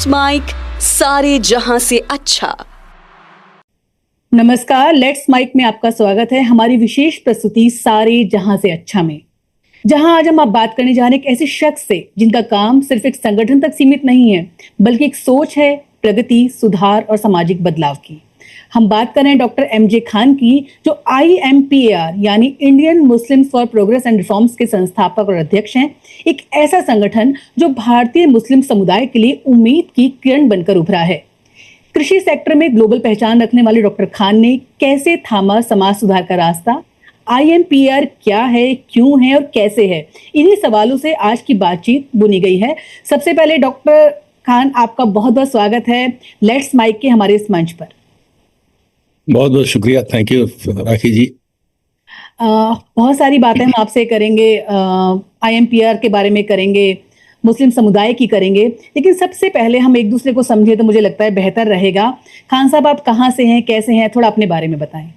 Let's mic सारे जहां से अच्छा। नमस्कार, लेट्स माइक में आपका स्वागत है। हमारी विशेष प्रस्तुति सारे जहां से अच्छा में, जहां आज हम आप बात करने जा रहे हैं एक ऐसे शख्स से जिनका काम सिर्फ एक संगठन तक सीमित नहीं है, बल्कि एक सोच है प्रगति, सुधार और सामाजिक बदलाव की। हम बात कर रहे हैं डॉक्टर MJ खान की, जो IMPAR यानी Indian Muslims for progress and reforms के संस्थापक और अध्यक्ष हैं। एक ऐसा संगठन जो भारतीय मुस्लिम समुदाय के लिए उम्मीद की किरण बनकर उभरा है। कृषि सेक्टर में ग्लोबल पहचान रखने वाले डॉक्टर खान ने कैसे थामा समाज सुधार का रास्ता, IMPAR क्या है, क्यों है और कैसे है, इन्हीं सवालों से आज की बातचीत बुनी गई है। सबसे पहले डॉक्टर खान, आपका बहुत बहुत स्वागत है लेट्स माइक के हमारे इस मंच पर। बहुत बहुत शुक्रिया, थैंक यू राखी जी। बहुत सारी बातें हम आपसे करेंगे, IMPAR के बारे में करेंगे, मुस्लिम समुदाय की करेंगे, लेकिन सबसे पहले हम एक दूसरे को समझे तो मुझे लगता है बेहतर रहेगा। खान साहब, आप कहाँ से हैं, कैसे हैं, थोड़ा अपने बारे में बताएं।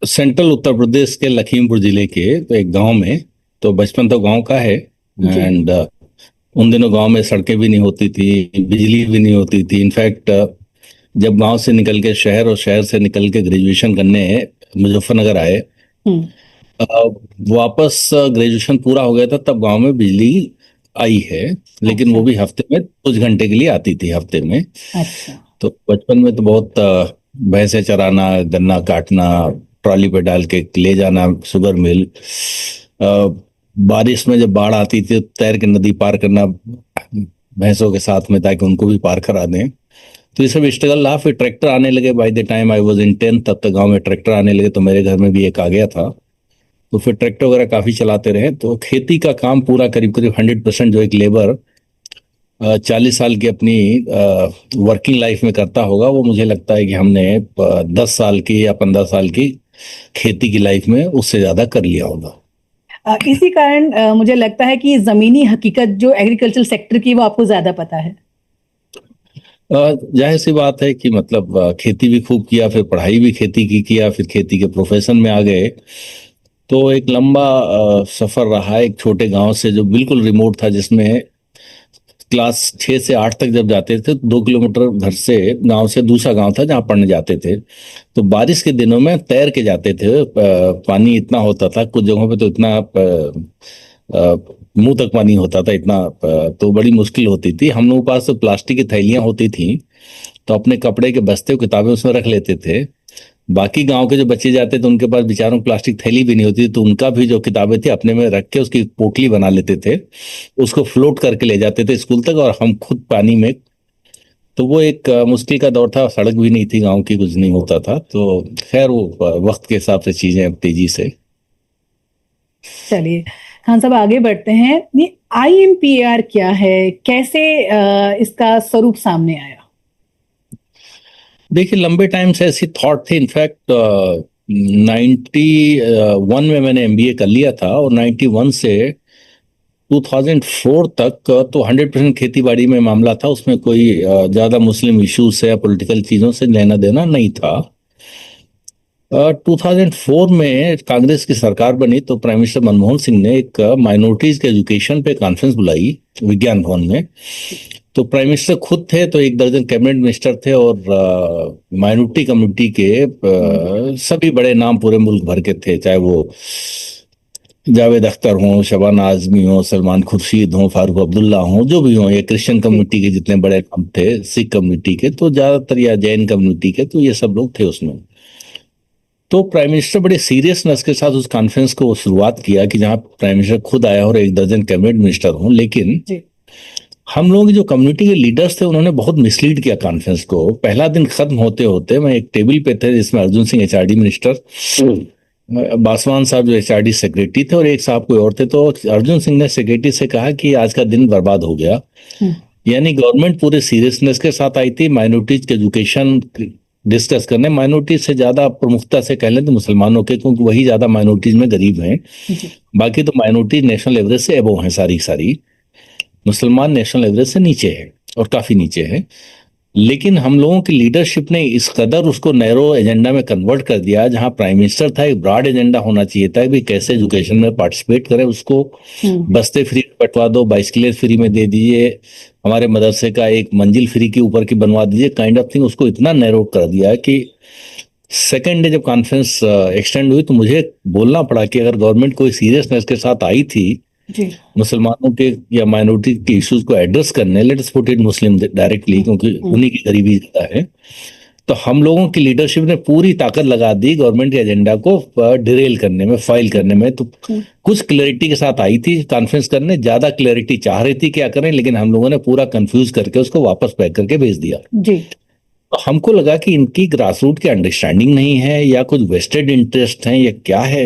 सेंट्रल उत्तर प्रदेश के लखीमपुर जिले के तो एक गांव में, तो बचपन तो गांव का है। एंड उन दिनों गांव में सड़कें भी नहीं होती थी, बिजली भी नहीं होती थी। इनफैक्ट जब गांव से निकल के शहर और शहर से निकल के ग्रेजुएशन करने मुजफ्फरनगर आए, वापस ग्रेजुएशन पूरा हो गया था, तब गांव में बिजली आई है, लेकिन वो भी हफ्ते में कुछ घंटे के लिए आती थी, हफ्ते में। अच्छा। तो बचपन में तो बहुत भैंसे चराना, गन्ना काटना, ट्रॉली पे डाल के ले जाना शुगर मिल, बारिश में जब बाढ़ आती थी तैर के नदी पार करना भैंसों के साथ में, ताकि उनको भी पार करा दें। तो ये सब स्ट्रगल रहा। फिर ट्रैक्टर आने लगे। By the time I was in 10th, तब तक गांव में ट्रैक्टर आने लगे, तो मेरे घर में भी एक आ गया था। तो फिर ट्रैक्टर वगैरह काफी चलाते रहे। तो खेती का काम पूरा करीब करीब 100% जो एक लेबर 40 साल की अपनी वर्किंग लाइफ में करता होगा, वो मुझे लगता है कि हमने 10 साल की या 15 साल की खेती की लाइफ में उससे ज्यादा कर लिया होगा। इसी कारण मुझे लगता है कि जमीनी हकीकत जो एग्रीकल्चर सेक्टर की, वो आपको ज्यादा पता है। जाहिर सी बात है कि मतलब खेती भी खूब किया, फिर पढ़ाई भी खेती की किया, फिर खेती के प्रोफेशन में आ गए। तो एक लंबा सफर रहा एक छोटे गांव से जो बिल्कुल रिमोट था, जिसमें क्लास 6 से 8 तक जब जाते थे, 2 किलोमीटर घर से, गांव से दूसरा गांव था जहां पढ़ने जाते थे। तो बारिश के दिनों में तैर के जाते थे। पानी इतना होता था, कुछ जगहों पे तो इतना मुंह तक पानी होता था, इतना तो बड़ी मुश्किल होती थी। हम लोगों के पास तो प्लास्टिक की थैलियां होती थी, तो अपने कपड़े के बस्ते और किताबें उसमें रख लेते थे। बाकी गांव के जो बच्चे जाते थे, उनके पास बेचारों प्लास्टिक थैली भी नहीं होती थी, तो उनका भी जो किताबें थी अपने में रख के उसकी पोटली बना लेते थे, उसको फ्लोट करके ले जाते थे स्कूल तक, और हम खुद पानी में। तो वो एक मुश्किल का दौर था। सड़क भी नहीं थी गांव की, कुछ नहीं होता था। तो खैर वो वक्त के हिसाब से चीजें अब तेजी से। चलिए खान साहब, आगे बढ़ते हैं। ये IMPAR क्या है, कैसे इसका स्वरूप सामने आया? देखिए, लंबे टाइम से ऐसी थॉट थी। इनफैक्ट 91 में मैंने MBA कर लिया था, और 91 से 2004 तक तो 100% खेती बाड़ी में मामला था। उसमें कोई ज्यादा मुस्लिम इश्यूज से या पॉलिटिकल चीजों से लेना देना नहीं था। 2004 में कांग्रेस की सरकार बनी, तो प्राइम मिनिस्टर मनमोहन सिंह ने एक माइनॉरिटीज के एजुकेशन पे कॉन्फ्रेंस बुलाई विज्ञान भवन में। तो प्राइम मिनिस्टर खुद थे, तो 1 दर्जन कैबिनेट मिनिस्टर थे, और माइनॉरिटी कम्युनिटी के सभी बड़े नाम पूरे मुल्क भर के थे, चाहे वो जावेद अख्तर हों, शबाना आजमी हों, सलमान खुर्शीद हों, फारूक अब्दुल्ला हों, जो भी हों, ये क्रिश्चियन कम्युनिटी के जितने बड़े नाम थे, सिख कम्युनिटी के तो ज्यादातर, या जैन कम्युनिटी के, तो ये सब लोग थे उसमें। तो प्राइम मिनिस्टर बड़े सीरियसनेस के साथ उस कॉन्फ्रेंस को शुरुआत किया, कि जहां प्राइम मिनिस्टर खुद आया और 1 दर्जन कैबिनेट मिनिस्टर हों। लेकिन हम लोग जो कम्युनिटी के लीडर्स थे, उन्होंने बहुत मिसलीड किया कॉन्फ्रेंस को। पहला दिन खत्म होते होते मैं एक टेबल पे थे, जिसमें अर्जुन सिंह HRD मिनिस्टर, बासवान साहब जो HRD सेक्रेटरी थे, और एक साहब कोई और थे। तो अर्जुन सिंह ने सेक्रेटरी से कहा कि आज का दिन बर्बाद हो गया। यानी गवर्नमेंट पूरे सीरियसनेस के साथ आई थी माइनॉरिटीज के एजुकेशन डिस्कस करने। माइनॉरिटीज से ज्यादा प्रमुखता से कह लें तो मुसलमानों के, क्योंकि वही ज्यादा माइनॉरिटीज में गरीब हैं। बाकी तो माइनॉरिटीज नेशनल एवरेज से अबव हैं सारी सारी, मुसलमान नेशनल एवरेज से नीचे है, और काफी नीचे है। लेकिन हम लोगों की लीडरशिप ने इस कदर उसको नैरो एजेंडा में कन्वर्ट कर दिया, जहां प्राइम मिनिस्टर था एक ब्रॉड एजेंडा होना चाहिए था कि कैसे एजुकेशन में पार्टिसिपेट करें, उसको बस्ते फ्री बंटवा दो, बाइसिकलेट फ्री में दे दीजिए, हमारे मदरसे का एक मंजिल फ्री के ऊपर की बनवा दीजिए, काइंड ऑफ थिंग। उसको इतना नैरो कर दिया कि सेकेंड डे जब कॉन्फ्रेंस एक्सटेंड हुई तो मुझे बोलना पड़ा कि अगर गवर्नमेंट कोई सीरियसनेस के साथ आई थी जी मुसलमानों के या माइनॉरिटी के इश्यूज को एड्रेस करने, let us put it Muslim directly, क्योंकि उन्हीं की गरीबी ज्यादा है, तो हम लोगों की लीडरशिप ने पूरी ताकत लगा दी गवर्नमेंट के एजेंडा को डिरेल करने में, फाइल करने में। तो कुछ क्लैरिटी के साथ आई थी कॉन्फ्रेंस करने, ज्यादा क्लैरिटी चाह रही थी क्या करें, लेकिन हम लोगों ने पूरा कंफ्यूज करके उसको वापस पैक करके भेज दिया। जी तो हमको लगा कि इनकी ग्रासरूट की अंडरस्टैंडिंग नहीं है या कुछ वेस्टेड इंटरेस्ट है या क्या है,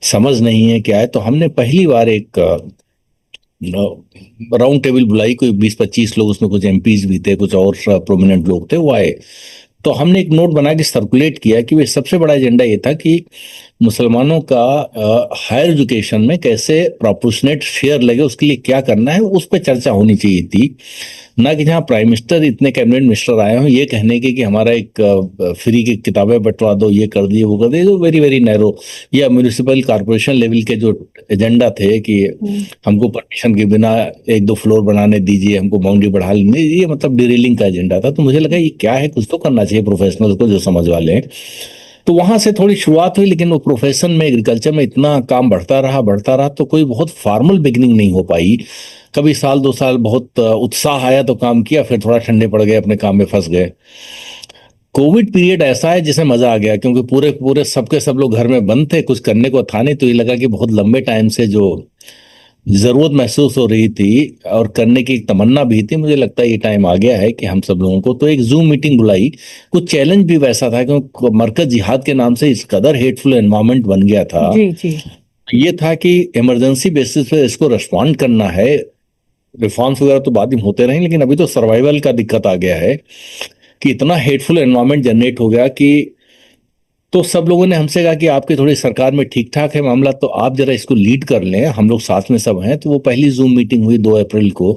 समझ नहीं है क्या है। तो हमने पहली बार एक राउंड टेबल बुलाई, कोई 20-25 लोग, उसमें कुछ एमपीज भी थे, कुछ और प्रोमिनेंट लोग थे, वो आए। तो हमने एक नोट बना के सर्कुलेट किया कि वे सबसे बड़ा एजेंडा ये था कि मुसलमानों का हायर एजुकेशन में कैसे प्रोपोर्शनेट शेयर लगे, उसके लिए क्या करना है, उस पर चर्चा होनी चाहिए थी। ना कि जहाँ प्राइम मिनिस्टर इतने कैबिनेट मिनिस्टर आए हों ये कहने के कि हमारा एक फ्री की किताबें बंटवा दो, ये कर दिए वो कर दिए, जो वेरी वेरी नैरो, या म्यूनिसिपल कॉर्पोरेशन लेवल के जो एजेंडा थे कि हमको परमिशन के बिना 1-2 फ्लोर बनाने दीजिए, हमको बाउंड्री बढ़ा लेने, ये मतलब डिरेलिंग का एजेंडा था। तो मुझे लगा ये क्या है, कुछ तो करना चाहिए प्रोफेशनल को जो समझ वाले हैं। तो वहां से थोड़ी शुरुआत हुई, लेकिन वो प्रोफेशन में, एग्रीकल्चर में इतना काम बढ़ता रहा तो कोई बहुत फॉर्मल बिगनिंग नहीं हो पाई। कभी 1-2 साल बहुत उत्साह आया तो काम किया, फिर थोड़ा ठंडे पड़ गए, अपने काम में फंस गए। कोविड पीरियड ऐसा है जिसमें मजा आ गया, क्योंकि पूरे पूरे सबके सब लोग घर में बंद थे, कुछ करने को था नहीं, तो ये लगा कि बहुत लंबे टाइम से जो जरूरत महसूस हो रही थी और करने की एक तमन्ना भी थी, मुझे लगता है ये टाइम आ गया है कि हम सब लोगों को। तो एक जूम मीटिंग बुलाई, कुछ चैलेंज भी वैसा था, क्योंकि मरकज जिहाद के नाम से इस कदर हेटफुल एनवायरनमेंट बन गया था। जी जी ये था कि इमरजेंसी बेसिस पे इसको रिस्पॉन्ड करना है, रिफॉर्म्स वगैरह तो बाद में होते रहे, लेकिन अभी तो सर्वाइवल का दिक्कत आ गया है कि इतना हेटफुल एनवायरनमेंट जनरेट हो गया कि, तो सब लोगों ने हमसे कहा कि आपकी थोड़ी सरकार में ठीक ठाक है मामला, तो आप जरा इसको लीड कर लें, हम लोग साथ में सब हैं। तो वो पहली जूम मीटिंग हुई 2 अप्रैल को,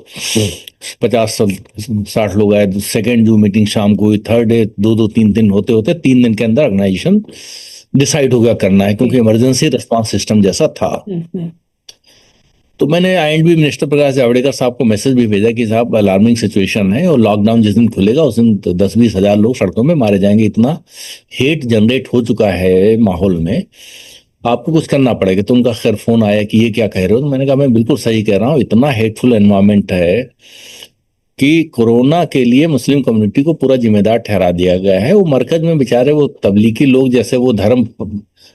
50-60 लोग आए। सेकेंड जूम मीटिंग शाम को हुई, थर्ड डे 2-3 दिन होते होते 3 दिन के अंदर ऑर्गेनाइजेशन डिसाइड हो गया करना है, क्योंकि इमरजेंसी रिस्पांस सिस्टम जैसा था। तो मैंने आईएनबी मिनिस्टर प्रकाश जावड़ेकर साहब को मैसेज भी भेजा कि साहब अलार्मिंग सिचुएशन है, और लॉकडाउन जिस दिन खुलेगा उस दिन 10-20 हजार लोग सड़कों में मारे जाएंगे, इतना हेट जनरेट हो चुका है माहौल में, आपको कुछ करना पड़ेगा। तो उनका खैर फोन आया कि ये क्या कह रहे हो, तो मैंने कहा मैं बिल्कुल सही कह रहा हूँ, इतना हेटफुल एनवायरनमेंट है कि कोरोना के लिए मुस्लिम कम्युनिटी को पूरा जिम्मेदार ठहरा दिया गया है। वो मरकज में बेचारे वो तबलीगी लोग जैसे वो धर्म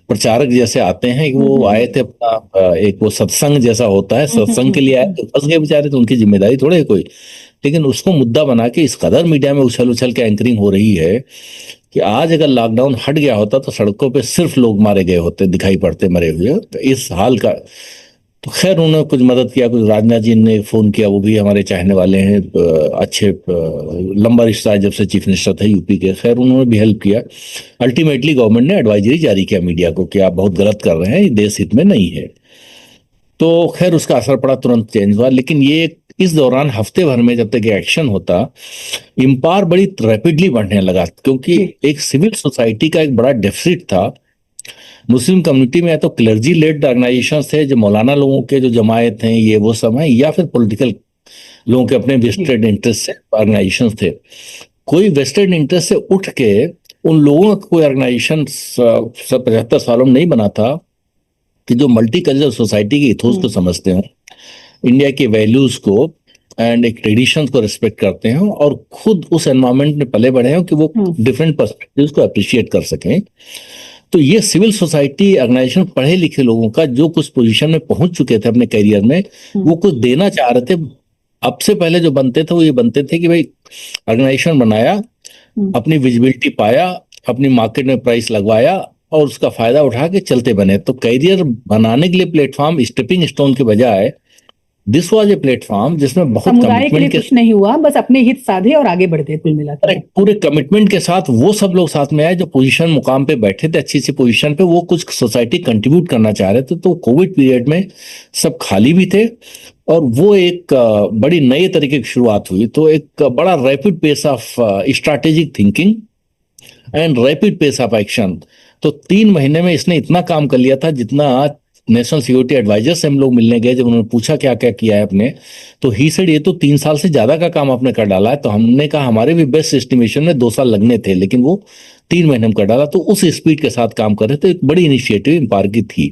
प्रचारक जैसे आते हैं, वो आए थे अपना एक वो सत्संग जैसा होता है, सत्संग के लिए आए तो फंस गए बेचारे, तो उनकी जिम्मेदारी थोड़े है कोई। लेकिन उसको मुद्दा बना के इस कदर मीडिया में उछल उछल के एंकरिंग हो रही है कि आज अगर लॉकडाउन हट गया होता तो सड़कों पे सिर्फ लोग मारे गए होते, दिखाई पड़ते मरे हुए। तो इस हाल का, तो खैर उन्होंने कुछ मदद किया, कुछ राजनाथ जी ने फोन किया, वो भी हमारे चाहने वाले हैं, अच्छे लंबा रिश्ता है जब से चीफ मिनिस्टर थे यूपी के, खैर उन्होंने भी हेल्प किया। अल्टीमेटली गवर्नमेंट ने एडवाइजरी जारी किया मीडिया को कि आप बहुत गलत कर रहे हैं, ये देश हित में नहीं है। तो खैर उसका असर पड़ा, तुरंत चेंज हुआ। लेकिन ये इस दौरान हफ्ते भर में जब तक एक्शन होता, इम्पायर बड़ी रैपिडली बढ़ने लगा, क्योंकि एक सिविल सोसाइटी का एक बड़ा डेफिसिट था मुस्लिम कम्युनिटी में। या तो क्लर्जी लेड ऑर्गेनाइजेशन थे, जो मौलाना लोगों के जो जमायत हैं ये वो सब हैं, या फिर पॉलिटिकल लोगों के अपने वेस्टेड इंटरेस्ट से ऑर्गेनाइजेशन थे। कोई वेस्टेड इंटरेस्ट से उठ के उन लोगों का कोई ऑर्गेनाइजेशन 75 सालों में नहीं बना था कि जो मल्टी कल्चरल सोसाइटी के इथोस को समझते हो, इंडिया के वैल्यूज को एंड एक ट्रेडिशंस को रिस्पेक्ट करते हैं, और खुद उस एनवायरनमेंट में पले बढ़े हैं कि वो डिफरेंट पर्सपेक्टिव्स को अप्रिशिएट कर सकें। तो ये सिविल सोसाइटी ऑर्गेनाइजेशन पढ़े लिखे लोगों का जो कुछ पोजीशन में पहुंच चुके थे अपने करियर में, वो कुछ देना चाह रहे थे। अब से पहले जो बनते थे वो ये बनते थे कि भाई ऑर्गेनाइजेशन बनाया, अपनी विजिबिलिटी पाया, अपनी मार्केट में प्राइस लगवाया और उसका फायदा उठा के चलते बने। तो करियर बनाने के लिए प्लेटफॉर्म स्टेपिंग स्टोन के बजाय दिस वाज ए प्लेटफॉर्म जिसमें बहुत कमिटमेंट के कुछ नहीं हुआ, बस अपने हित साधे और आगे बढ़ते कुल मिलाकर। पूरे कमिटमेंट के साथ वो सब लोग साथ में आए जो पोजीशन मुकाम पे बैठे थे, अच्छी सी पोजीशन पे, वो कुछ सोसाइटी कंट्रीब्यूट करना चाह रहे थे। तो कोविड पीरियड में सब खाली भी थे और वो एक बड़ी नए तरीके की शुरुआत हुई। तो एक बड़ा rapid pace of strategic thinking and rapid pace of action. तो 3 महीने में इसने इतना काम कर लिया था जितना नेशनल सिक्योरिटी एडवाइजर से हम लोग मिलने गए, जब उन्होंने पूछा क्या क्या किया है अपने, तो ही सेड ये तो 3 साल से ज्यादा का काम आपने कर डाला है। तो हमने कहा हमारे भी बेस्ट एस्टिमेशन में 2 साल लगने थे, लेकिन वो 3 महीने में कर डाला। तो उस स्पीड के साथ काम कर रहे थे। एक बड़ी इनिशिएटिव इम्पार की थी।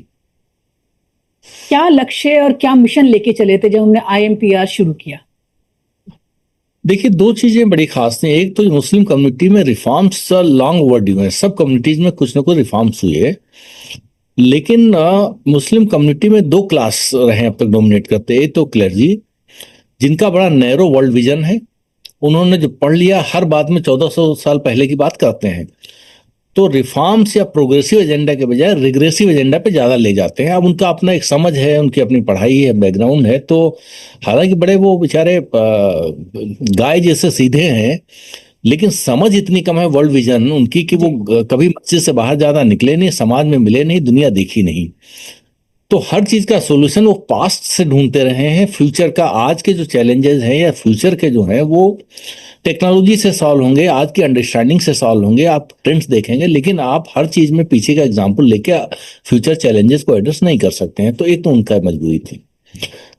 क्या लक्ष्य और क्या मिशन लेके चले थे जब हमने IMPR शुरू किया? देखिए, 2 चीजें बड़ी खास थी। एक तो मुस्लिम कम्युनिटी में रिफॉर्म्स लॉन्ग ओवरड्यू हैं। सब कम्युनिटीज में कुछ ना कुछ रिफॉर्म्स हुए, लेकिन मुस्लिम कम्युनिटी में 2 क्लास रहे अब तक डोमिनेट करते। एक तो क्लर्जी, जिनका बड़ा नैरो वर्ल्ड विजन है। उन्होंने जो पढ़ लिया, हर बात में 1400 साल पहले की बात करते हैं। तो रिफॉर्म्स या प्रोग्रेसिव एजेंडा के बजाय रिग्रेसिव एजेंडा पे ज्यादा ले जाते हैं। अब उनका अपना एक समझ है, उनकी अपनी पढ़ाई है, बैकग्राउंड है। तो हालांकि बड़े वो बेचारे गाय जैसे सीधे हैं, लेकिन समझ इतनी कम है वर्ल्ड विजन उनकी कि वो कभी मस्जिद से बाहर ज्यादा निकले नहीं, समाज में मिले नहीं, दुनिया देखी नहीं। तो हर चीज का सॉल्यूशन वो पास्ट से ढूंढते रहे हैं। फ्यूचर का, आज के जो चैलेंजेस हैं या फ्यूचर के जो हैं वो टेक्नोलॉजी से सॉल्व होंगे, आज की अंडरस्टैंडिंग से सॉल्व होंगे। आप ट्रेंड्स देखेंगे, लेकिन आप हर चीज में पीछे का एग्जाम्पल लेके फ्यूचर चैलेंजेस को एड्रेस नहीं कर सकते हैं। तो एक तो उनका मजबूरी थी।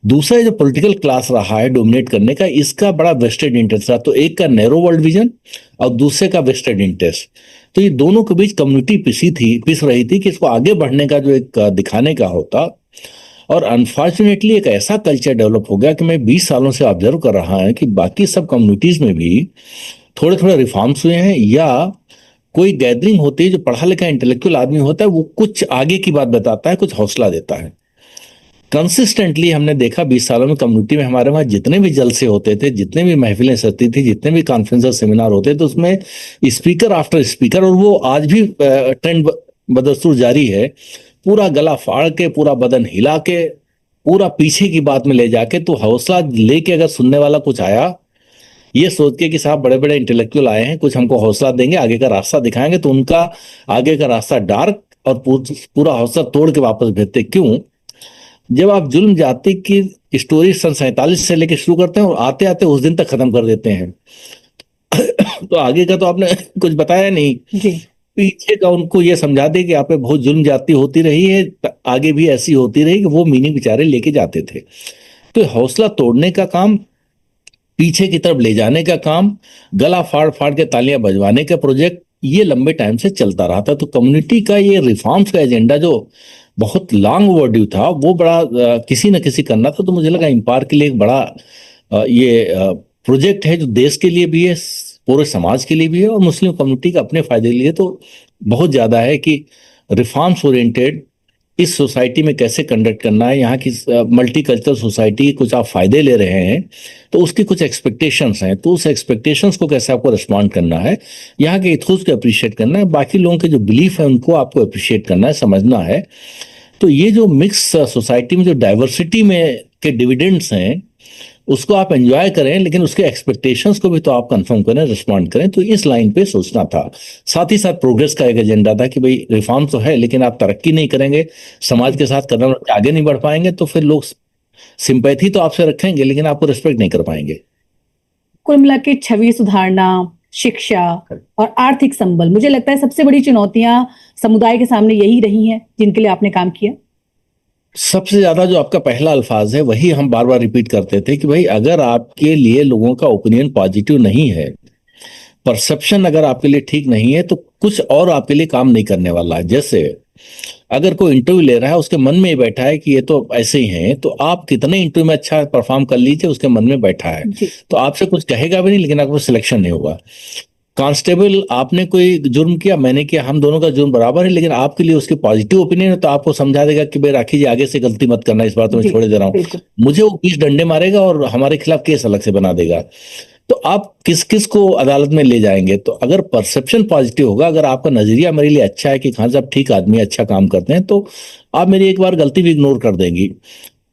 दूसरा, जो पॉलिटिकल क्लास रहा है डोमिनेट करने का, इसका बड़ा वेस्टेड इंटरेस्ट रहा। तो एक का नैरो वर्ल्ड विजन और दूसरे का वेस्टेड इंटरेस्ट। तो ये दोनों के बीच कम्युनिटी पिस रही थी कि इसको आगे बढ़ने का जो एक दिखाने का होता। और अनफॉर्चुनेटली एक ऐसा कल्चर डेवलप हो गया कि मैं 20 सालों से ऑब्जर्व कर रहा हूं कि बाकी सब कम्युनिटीज में भी थोड़े थोड़े रिफॉर्म्स हुए हैं, या कोई गैदरिंग होती है, जो पढ़ा लिखा इंटेलेक्चुअल आदमी होता है वो कुछ आगे की बात बताता है, कुछ हौसला देता है। कंसिस्टेंटली हमने देखा 20 सालों में कम्युनिटी में हमारे वहाँ जितने भी जलसे होते थे, जितने भी महफिलें सजती थी, जितने भी कॉन्फ्रेंस सेमिनार होते थे, उसमें स्पीकर आफ्टर स्पीकर, और वो आज भी ट्रेंड बदस्तूर जारी है, पूरा गला फाड़ के, पूरा बदन हिला के, पूरा पीछे की बात में ले जाके, तो हौसला लेके अगर सुनने वाला कुछ आया ये सोच के कि साहब बड़े बड़े इंटेलेक्चुअल आए हैं, कुछ हमको हौसला देंगे, आगे का रास्ता दिखाएंगे, तो उनका आगे का रास्ता डार्क और पूरा हौसला तोड़ के वापस भेजते। क्यों? जब आप जुल्म जाति की स्टोरी सन 47 से लेके शुरू करते हैं और आते आते उस दिन तक खत्म कर देते हैं तो आगे का तो आपने कुछ बताया नहीं जी। पीछे का उनको ये समझा दे कि आप पे बहुत जुल्म जाती होती रही है, आगे भी ऐसी होती रही, कि वो मीनिंग बेचारे लेके जाते थे। तो हौसला तोड़ने का काम, पीछे की तरफ ले जाने का काम, गला फाड़ फाड़ के तालियां बजवाने का प्रोजेक्ट, ये लंबे टाइम से चलता रहा था। तो कम्युनिटी का ये रिफॉर्म्स का एजेंडा जो बहुत लॉन्ग ओवरड्यू था, वो बड़ा किसी न किसी करना था। तो मुझे लगा इम्पार के लिए एक बड़ा ये प्रोजेक्ट है, जो देश के लिए भी है, पूरे समाज के लिए भी है, और मुस्लिम कम्युनिटी का अपने फायदे के लिए तो बहुत ज्यादा है कि रिफॉर्म्स ओरिएंटेड इस सोसाइटी में कैसे कंडक्ट करना है। यहाँ की मल्टीकल्चरल सोसाइटी कुछ आप फायदे ले रहे हैं, तो उसकी कुछ एक्सपेक्टेशंस हैं, तो उस एक्सपेक्टेशंस को कैसे आपको रिस्पॉन्ड करना है, यहाँ के इथोस को अप्रिशिएट करना है, बाकी लोगों के जो बिलीफ है उनको आपको अप्रिशिएट करना है, समझना है। तो ये जो मिक्स सोसाइटी में जो डाइवर्सिटी में के डिविडेंड्स हैं, उसको आप एंजॉय करें, लेकिन उसके एक्सपेक्टेशंस को भी तो आप कंफर्म करें, रिस्पॉन्ड करें। तो इस लाइन पे सोचना था। साथ ही साथ प्रोग्रेस का एक एजेंडा था कि भाई रिफॉर्म तो है, लेकिन आप तरक्की नहीं करेंगे, समाज के साथ कदम आगे नहीं बढ़ पाएंगे, तो फिर लोग सिंपैथी तो आपसे रखेंगे, लेकिन आपको रिस्पेक्ट नहीं कर पाएंगे। कुल मिला के छवि सुधारना, शिक्षा और आर्थिक संबल, मुझे लगता है सबसे बड़ी चुनौतियां समुदाय के सामने यही रही हैं जिनके लिए आपने काम किया। सबसे ज्यादा जो आपका पहला अल्फाज है, वही हम बार बार रिपीट करते थे कि भाई अगर आपके लिए लोगों का ओपिनियन पॉजिटिव नहीं है, परसेप्शन अगर आपके लिए ठीक नहीं है, तो कुछ और आपके लिए काम नहीं करने वाला है। जैसे अगर कोई इंटरव्यू ले रहा है, उसके मन में बैठा है कि ये तो ऐसे ही हैं, तो आप कितने इंटरव्यू में अच्छा परफॉर्म कर लीजिए, उसके मन में बैठा है, तो आपसे कुछ कहेगा भी नहीं, लेकिन आपको सिलेक्शन नहीं होगा। कांस्टेबल, आपने कोई जुर्म किया, मैंने किया, हम दोनों का जुर्म बराबर है, लेकिन आपके लिए उसकी पॉजिटिव ओपिनियन है, तो आपको समझा देगा कि भाई राखी जी आगे से गलती मत करना, इस बार तो मैं छोड़ दे रहा हूँ। मुझे वो 20 डंडे मारेगा और हमारे खिलाफ केस अलग से बना देगा। तो आप किस किस को अदालत में ले जाएंगे? तो अगर परसेप्शन पॉजिटिव होगा, अगर आपका नजरिया मेरे लिए अच्छा है कि खान साहब ठीक आदमी, अच्छा काम करते हैं, तो आप मेरी एक बार गलती भी इग्नोर कर देंगी।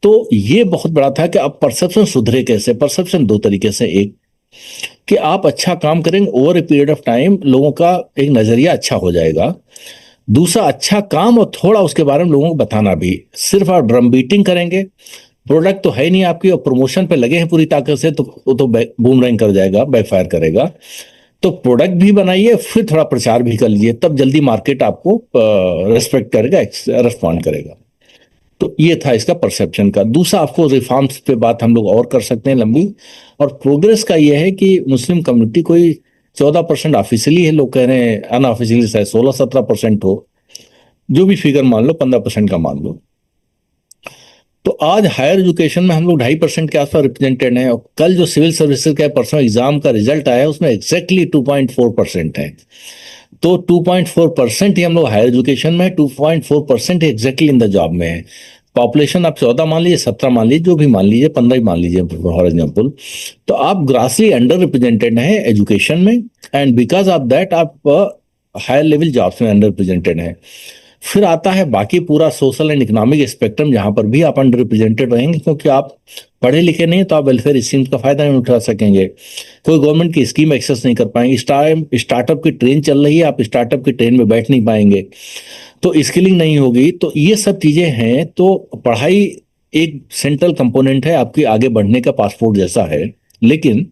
तो ये बहुत बड़ा था कि आप परसेप्शन सुधरे कैसे। परसेप्शन 2 तरीके से, एक कि आप अच्छा काम करेंगे, over a period of time लोगों का एक नजरिया अच्छा हो जाएगा। दूसरा, अच्छा काम और थोड़ा उसके बारे में लोगों को बताना भी। सिर्फ आप ड्रम बीटिंग करेंगे, प्रोडक्ट तो है नहीं आपकी और प्रमोशन पे लगे हैं पूरी ताकत से, तो वो तो बूमरैंग कर जाएगा, बैकफायर करेगा। तो प्रोडक्ट भी बनाइए, फिर थोड़ा प्रचार भी कर लीजिए, तब जल्दी मार्केट आपको रेस्पेक्ट करेगा, रेस्पॉन्ड करेगा। तो ये था इसका परसेप्शन का। दूसरा, आपको रिफॉर्म्स पे बात हम लोग और कर सकते हैं लंबी, और प्रोग्रेस का ये है कि मुस्लिम कम्युनिटी कोई 14% ऑफिशियली है, लोग कह रहे हैं अनऑफिशियली शायद 16-17% हो, जो भी फिगर मान लो, 15% का मान लो। तो आज हायर एजुकेशन में हम लोग 2.5% के आसपास रिप्रेजेंटेड हैं, और कल जो सिविल सर्विसेज का परसों एग्जाम का रिजल्ट आया उसमें एग्जैक्टली 2.4% है। तो 2.4% ही हम लोग हायर एजुकेशन में, 2.4% एग्जैक्टली इन द जॉब में है। पॉपुलेशन आप 14 मान लीजिए, 17 मान लीजिए, जो भी मान लीजिए, 15 ही मान लीजिए फॉर एग्जाम्पल, तो आप ग्रासली अंडर रिप्रेजेंटेड हैं एजुकेशन में, एंड बिकॉज ऑफ दैट आप हायर लेवल जॉब्स में अंडर रिप्रेजेंटेड हैं। फिर आता है बाकी पूरा सोशल एंड इकोनॉमिक स्पेक्ट्रम, जहां पर भी आप अंडर रिप्रेजेंटेड रहेंगे, क्योंकि आप पढ़े लिखे नहीं तो आप वेलफेयर स्कीम का फायदा नहीं उठा सकेंगे, कोई गवर्नमेंट की स्कीम एक्सेस नहीं कर पाएंगे, स्टार्टअप की ट्रेन चल रही है, आप स्टार्टअप की ट्रेन में बैठ नहीं पाएंगे, तो स्किलिंग नहीं होगी। तो ये सब चीजें हैं। तो पढ़ाई एक सेंट्रल कंपोनेंट है आपकी आगे बढ़ने का, पासपोर्ट जैसा है, लेकिन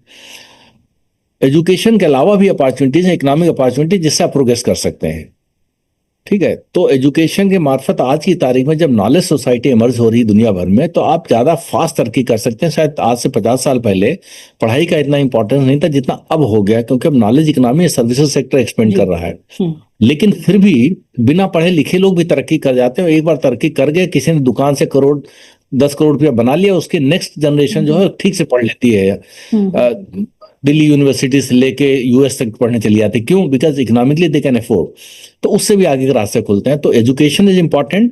एजुकेशन के अलावा भी अपॉर्चुनिटीज है, इकोनॉमिक अपॉर्चुनिटी, जिससे आप प्रोग्रेस कर सकते हैं। ठीक है, तो एजुकेशन के मार्फत आज की तारीख में जब नॉलेज सोसाइटी इमर्ज हो रही दुनिया भर में, तो आप ज्यादा फास्ट तरक्की कर सकते हैं। शायद आज से 50 साल पहले पढ़ाई का इतना इंपॉर्टेंस नहीं था जितना अब हो गया, क्योंकि अब knowledge economy services sector expand कर रहा है। लेकिन फिर भी बिना पढ़े लिखे लोग भी तरक्की कर जाते हैं। एक बार तरक्की कर गए, किसी ने दुकान से 10 करोड़ रुपया बना लिया, उसके नेक्स्ट जनरेशन जो है ठीक से पढ़ लेती है, दिल्ली यूनिवर्सिटी से लेके यूएस तक पढ़ने चली जाती। क्यों? Because economically they can afford. तो उससे भी आगे के रास्ते खुलते हैं। तो एजुकेशन इज इंपॉर्टेंट,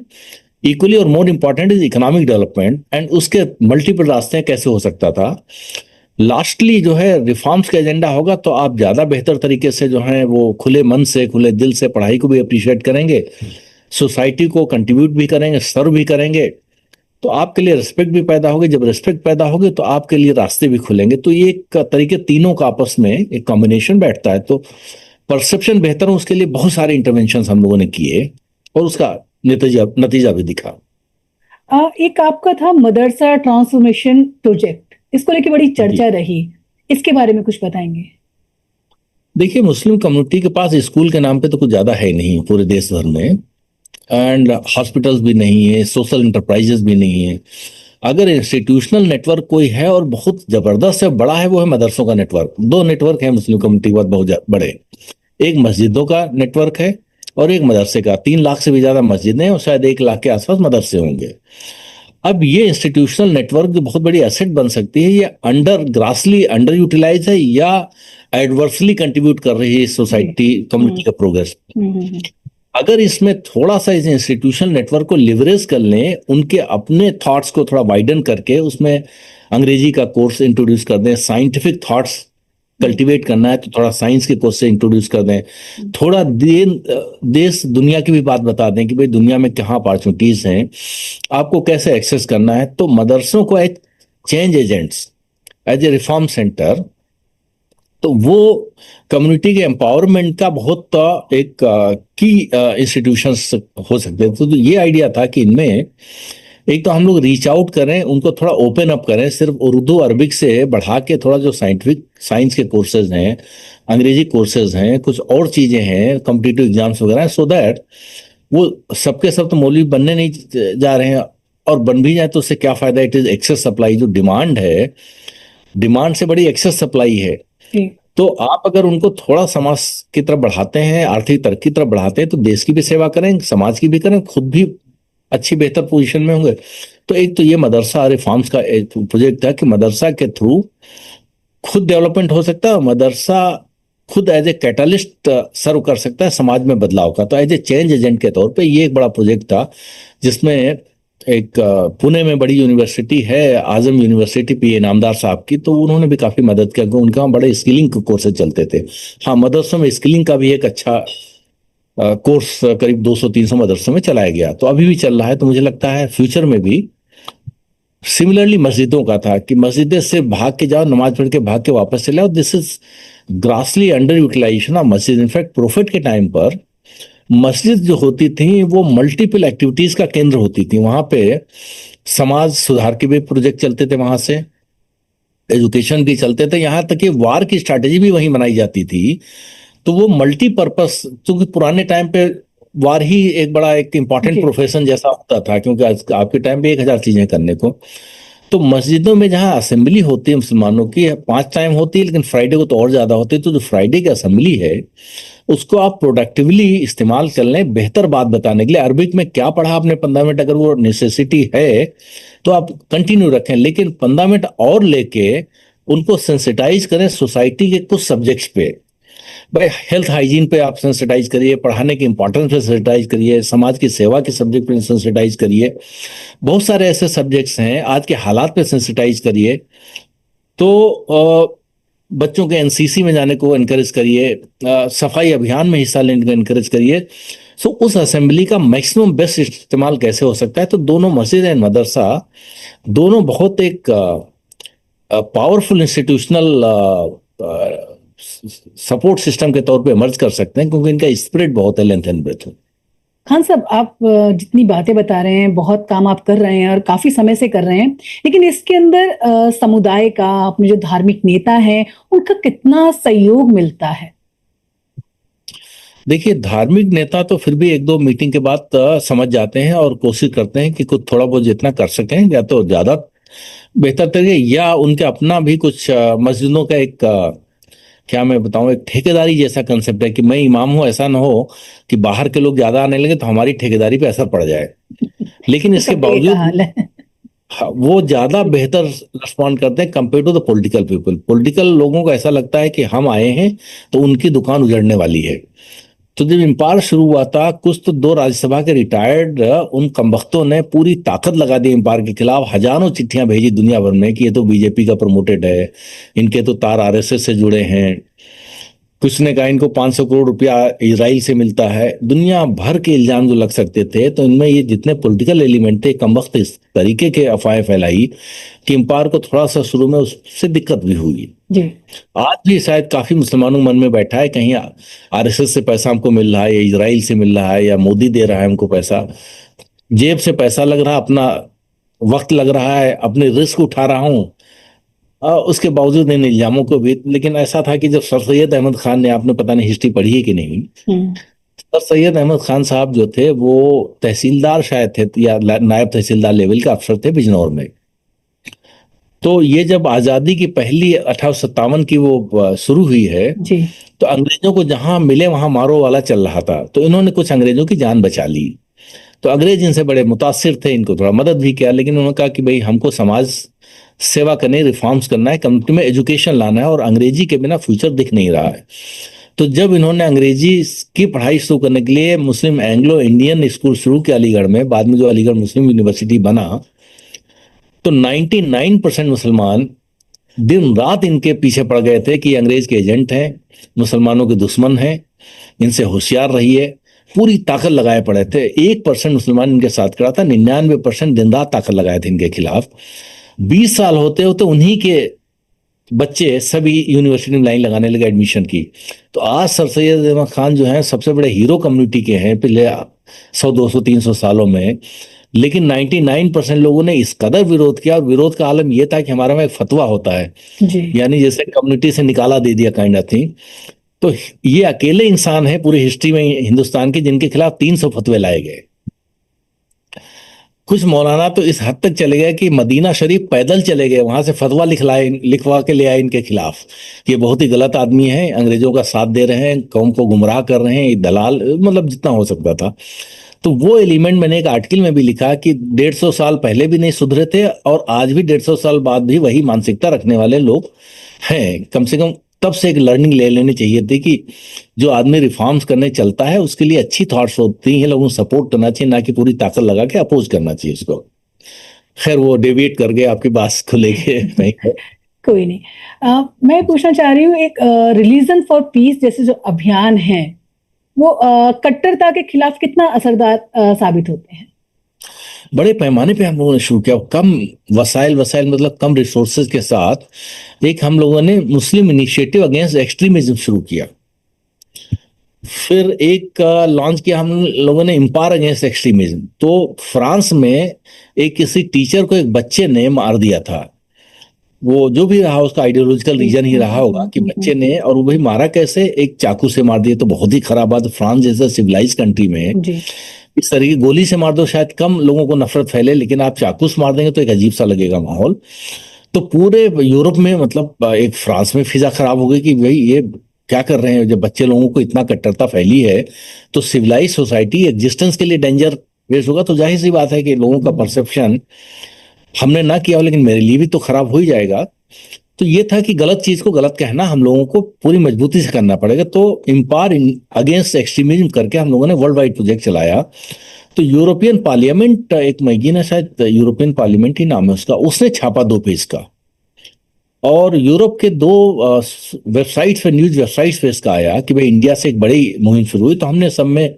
इक्वली और more important is economic development, and उसके मल्टीपल रास्ते कैसे हो सकता था। लास्टली जो है रिफॉर्म्स का एजेंडा होगा, तो आप ज्यादा बेहतर तरीके से जो है वो खुले मन से, खुले दिल से पढ़ाई को भी अप्रिशिएट करेंगे, सोसाइटी को कंट्रीब्यूट भी करेंगे, सर्व भी करेंगे, तो आपके लिए रिस्पेक्ट भी पैदा होगी। जब रिस्पेक्ट पैदा होगी तो आपके लिए रास्ते भी खुलेंगे। तो ये एक तरीके तीनों का आपस में एक कॉम्बिनेशन बैठता है। तो परसेप्शन बेहतर हो, उसके लिए बहुत सारे इंटरवेंशन हम लोगों ने किए, और उसका नतीजा भी दिखा। एक आपका था मदरसा ट्रांसफॉर्मेशन प्रोजेक्ट, इसको लेके बड़ी चर्चा रही, इसके बारे में कुछ बताएंगे? देखिए, मुस्लिम कम्युनिटी के पास स्कूल के नाम पे तो कुछ ज्यादा है नहीं पूरे देश भर में, एंड हॉस्पिटल्स भी नहीं है, सोशल इंटरप्राइजेस भी नहीं है। अगर इंस्टीट्यूशनल नेटवर्क कोई है और बहुत जबरदस्त है, बड़ा है, वो है मदरसों का नेटवर्क। 2 नेटवर्क है मुस्लिम कम्युनिटी के पास बहुत बड़े, एक मस्जिदों का नेटवर्क है और एक मदरसे का। 3 लाख से भी ज्यादा मस्जिदें हैं और शायद 1 लाख के आसपास मदरसे होंगे। अब ये इंस्टीट्यूशनल नेटवर्क जो बहुत बड़ी एसेट बन सकती है, ये ग्रासली अंडर यूटिलाइज है या एडवर्सली कंट्रीब्यूट कर रही है सोसाइटी कम्युनिटी का प्रोग्रेस। अगर इसमें थोड़ा सा इस इंस्टीट्यूशनल नेटवर्क को लिवरेज कर लें, उनके अपने थॉट्स को थोड़ा वाइडन करके उसमें अंग्रेजी का कोर्स इंट्रोड्यूस कर दें, साइंटिफिक थॉट्स कल्टीवेट करना है तो थोड़ा साइंस के कोर्स से इंट्रोड्यूस कर दें, थोड़ा देश दुनिया की भी बात बता दें कि भाई दुनिया में कहाँ अपॉर्चुनिटीज हैं, आपको कैसे एक्सेस करना है। तो मदरसों को as change agents, as a reform centre, तो वो कम्युनिटी के एम्पावरमेंट का बहुत एक की इंस्टीट्यूशंस हो सकते हैं। तो ये आइडिया था कि इनमें एक तो हम लोग रीच आउट करें, उनको थोड़ा ओपन अप करें, सिर्फ उर्दू अरबिक से बढ़ा के थोड़ा जो साइंस के कोर्सेज हैं, अंग्रेजी कोर्सेज हैं, कुछ और चीजें हैं, कॉम्पिटिटिव एग्जाम्स वगैरह हैं, सो दैट वो सबके सब तो मौलवी बनने नहीं जा रहे हैं, और बन भी जाए तो उससे क्या फायदा। इट इज एक्सेस सप्लाई, जो डिमांड है, डिमांड से बड़ी एक्सेस सप्लाई है। तो आप अगर उनको थोड़ा समाज की तरफ बढ़ाते हैं, आर्थिक तरक्की की तरफ बढ़ाते हैं, तो देश की भी सेवा करें, समाज की भी करें, खुद भी अच्छी बेहतर पोजीशन में होंगे। तो एक तो ये मदरसा रिफॉर्म्स का एक प्रोजेक्ट था कि मदरसा के थ्रू खुद डेवलपमेंट हो सकता है, मदरसा खुद एज ए कैटलिस्ट सर्व कर सकता है समाज में बदलाव का। तो एज ए चेंज एजेंट के तौर पे ये एक बड़ा प्रोजेक्ट था, जिसमें एक पुणे में बड़ी यूनिवर्सिटी है, आजम यूनिवर्सिटी, पीए नामदार साहब की, तो उन्होंने भी काफी मदद किया, उनके वहाँ बड़े स्किलिंग कोर्सेज चलते थे। हाँ, मदरसों में स्किलिंग का भी एक अच्छा कोर्स करीब 200-300 मदरसों में चलाया गया, तो अभी भी चल रहा है। तो मुझे लगता है फ्यूचर में भी सिमिलरली मस्जिदों का था कि मस्जिदें से भाग के जाओ, नमाज पढ़ के भाग के वापस चले आओ। This is grossly under utilisation of मस्जिद। इनफैक्ट प्रोफेट के टाइम पर मस्जिद जो होती थी वो मल्टीपल एक्टिविटीज का केंद्र होती थी। वहां पे समाज सुधार के भी प्रोजेक्ट चलते थे वहां से, एजुकेशन भी चलते थे, यहाँ तक कि वार की स्ट्रैटेजी भी वहीं बनाई जाती थी। तो वो मल्टीपर्पस, क्योंकि पुराने टाइम पे वार ही एक बड़ा एक इम्पॉर्टेंट जी प्रोफेशन जैसा होता था, क्योंकि आपके टाइम पे 1,000 चीजें करने को। तो मस्जिदों में जहाँ असेंबली होती है मुसलमानों की, 5 टाइम होती है, लेकिन फ्राइडे को तो और ज्यादा होती है। तो जो फ्राइडे की असेंबली है उसको आप प्रोडक्टिवली इस्तेमाल कर लें बेहतर बात बताने के लिए। अरबिक में क्या पढ़ा आपने 15 मिनट, अगर वो नेसेसिटी है तो आप कंटिन्यू रखें, लेकिन 15 मिनट और लेके उनको सेंसिटाइज करें सोसाइटी के कुछ सब्जेक्ट्स पे। भाई हेल्थ हाइजीन पे आप सेंसिटाइज करिए, पढ़ाने की इंपॉर्टेंस पे सेंसिटाइज करिए, समाज की सेवा के सब्जेक्ट पे सेंसिटाइज करिए। बहुत सारे ऐसे सब्जेक्ट्स हैं, आज के हालात पे सेंसिटाइज करिए। तो बच्चों के एनसीसी में जाने को एनकरेज करिए, सफाई अभियान में हिस्सा लेने को एनकरेज करिए। सो उस असेंबली का मैक्सिमम बेस्ट इस्तेमाल कैसे हो सकता है? तो दोनों मस्जिद एंड मदरसा दोनों बहुत एक पावरफुल इंस्टीट्यूशनल सपोर्ट सिस्टम के तौर पे इमर्ज कर सकते हैं, क्योंकि इनका स्पिरिट बहुत है, लेंथ एंड ब्रेथ। खान साहब, आप जितनी बातें बता रहे हैं, बहुत काम आप कर रहे हैं और काफी समय से कर रहे हैं, लेकिन इसके अंदर समुदाय का, अपने जो धार्मिक नेता हैं, उनका कितना सहयोग मिलता है? देखिए, धार्मिक नेता तो फिर भी 1-2 मीटिंग के बाद समझ जाते हैं और कोशिश करते हैं कि कुछ थोड़ा बहुत जितना कर सकें, या तो ज्यादा बेहतर तरीके, या उनके अपना भी कुछ मस्जिदों का एक क्या मैं बताऊं, एक ठेकेदारी जैसा कंसेप्ट है कि मैं इमाम हूं, ऐसा ना हो कि बाहर के लोग ज्यादा आने लगे तो हमारी ठेकेदारी पे असर पड़ जाए। लेकिन इसके सबका एक बावजूद हाल है। हाँ, वो ज्यादा बेहतर रिस्पॉन्ड करते हैं compare to the political people. Political लोगों को ऐसा लगता है कि हम आए हैं तो उनकी दुकान उजड़ने वाली है। तो जब इम्पायर शुरू हुआ था, कुछ तो 2 राज्यसभा के रिटायर्ड उन कमबख्तों ने पूरी ताकत लगा दी इम्पायर के खिलाफ, हजारों चिट्ठियां भेजी दुनिया भर में कि ये तो बीजेपी का प्रमोटेड है, इनके तो तार आरएसएस से जुड़े हैं। कुछ ने कहा इनको 500 करोड़ रुपया इजराइल से मिलता है। दुनिया भर के इल्जाम जो लग सकते थे, तो इनमें ये जितने पॉलिटिकल एलिमेंट थे, कमबख्त इस तरीके के अफवाहें फैलाई कि इम्पायर को थोड़ा सा शुरू में उससे दिक्कत भी हुई। जी आज भी शायद काफी मुसलमानों के मन में बैठा है, कहीं आरएसएस से पैसा हमको मिल रहा है, या इजराइल से मिल रहा है, या मोदी दे रहा है हमको पैसा, जेब से पैसा लग रहा है, अपना वक्त लग रहा है, अपने रिस्क उठा रहा हूं। उसके बावजूद इन इल्जामों को भी, लेकिन ऐसा था कि जब सर सैयद अहमद खान ने, आपने पता नहीं हिस्ट्री पढ़ी है कि नहीं, हम्म, सर सैयद अहमद खान साहब जो थे वो तहसीलदार शायद थे, या नायब तहसीलदार लेवल का अफसर थे बिजनौर में। तो ये जब आजादी की पहली 1857 की वो शुरू हुई है, जी तो अंग्रेजों को जहां मिले वहां मारो वाला चल रहा था। तो इन्होंने कुछ अंग्रेजों की जान बचा ली। तो अंग्रेज इनसे बड़े मुतासिर थे, इनको थोड़ा मदद भी किया, लेकिन उन्होंने कहा कि भाई हमको समाज सेवा करनी, रिफॉर्म्स करना है, कम्युनिटी में एजुकेशन लाना है, और अंग्रेजी के बिना फ्यूचर दिख नहीं रहा है। तो जब इन्होंने अंग्रेजी की पढ़ाई शुरू करने के लिए मुस्लिम एंग्लो इंडियन स्कूल शुरू किया अलीगढ़ में, बाद में जो अलीगढ़ मुस्लिम यूनिवर्सिटी बना, तो 99% मुसलमान दिन रात इनके पीछे पड़ गए थे कि अंग्रेज के एजेंट हैं, मुसलमानों के दुश्मन हैं, इनसे होशियार रहिए। पूरी ताकत लगाए पड़े थे। 1% मुसलमान इनके साथ खड़ा था, 99% दिन रात ताकत लगाए थे इनके खिलाफ। 20 साल होते होते उन्हीं के बच्चे सभी यूनिवर्सिटी में लाइन लगाने लगे एडमिशन की। तो आज सर सैयद अहमद खान जो हैं सबसे बड़े हीरो कम्युनिटी के हैं पिछले 100, 200, 300 सालों में। लेकिन 99% लोगों ने इस कदर विरोध किया, और विरोध का आलम यह था कि हमारे में एक फतवा होता है, जी यानी जैसे कम्युनिटी से निकाला दे दिया काइंड ऑफ थिंग। तो ये अकेले इंसान है पूरी हिस्ट्री में हिंदुस्तान की जिनके खिलाफ 300 फतवे लाए गए। कुछ मौलाना तो इस हद तक चले गए कि मदीना शरीफ पैदल चले गए, वहां से फतवा लिखवा के ले आए इनके खिलाफ। ये बहुत ही गलत आदमी है, अंग्रेजों का साथ दे रहे हैं, कौम को गुमराह कर रहे हैं, दलाल, मतलब जितना हो सकता था। तो वो एलिमेंट मैंने एक आर्टिकल में भी लिखा कि 150 साल पहले भी नहीं सुधरे थे, और आज भी 150 साल बाद भी वही मानसिकता रखने वाले लोग हैं। कम से कम तब से एक लर्निंग ले लेनी चाहिए थी कि जो आदमी रिफॉर्म्स करने चलता है उसके लिए अच्छी थॉट्स होती हैं, लोगों को सपोर्ट करना चाहिए, ना कि पूरी ताकत लगा के अपोज करना चाहिए उसको। खैर वो डेविएट कर गए आपकी बात को लेके कोई नहीं। मैं पूछना चाह रही हूँ, एक रिलीजन फॉर पीस जैसे जो अभियान है, वो कट्टरता के खिलाफ कितना असरदार साबित होते हैं? बड़े पैमाने पे हम लोगों ने शुरू किया, कम वसाइल मतलब कम रिसोर्सेज के साथ। एक हम लोगों ने मुस्लिम इनिशिएटिव अगेंस्ट एक्सट्रीमिज्म शुरू किया। फिर एक लॉन्च किया हम लोगों ने, एम्पावर अगेंस्ट एक्सट्रीमिज्म। तो फ्रांस में एक किसी टीचर को एक बच्चे ने मार दिया था। वो जो भी रहा उसका आइडियोलॉजिकल रीजन ही रहा होगा कि बच्चे ने, और वो भाई मारा कैसे, एक चाकू से मार दिया। तो बहुत ही खराब बात। फ्रांस जैसा सिविलाइज कंट्री में जी। इस तरह की गोली से मार दो शायद कम लोगों को नफरत फैले, लेकिन आप चाकू से मार देंगे तो एक अजीब सा लगेगा माहौल। तो पूरे यूरोप में मतलब एक फ्रांस में फिजा खराब हो गई कि भाई ये क्या कर रहे हैं। जब बच्चे लोगों को इतना कट्टरता फैली है तो सिविलाइज सोसाइटी एग्जिस्टेंस के लिए डेंजर फेस होगा। तो जाहिर सी बात है कि लोगों का परसेप्शन हमने ना किया हो लेकिन मेरे लिए भी तो खराब हो ही जाएगा। तो ये था कि गलत चीज को गलत कहना हम लोगों को पूरी मजबूती से करना पड़ेगा। तो एम्पावर अगेंस्ट एक्सट्रीमिज्म करके हम लोगों ने वर्ल्ड वाइड प्रोजेक्ट चलाया। तो यूरोपियन पार्लियामेंट, एक मैगजीन है शायद यूरोपियन पार्लियामेंट ही नाम है उसका, उसने छापा 2 पेज का। और यूरोप के 2 वेबसाइट्स पे, न्यूज वेबसाइट्स पे इसका आया कि भाई इंडिया से एक बड़ी मुहिम शुरू हुई। तो हमने सब में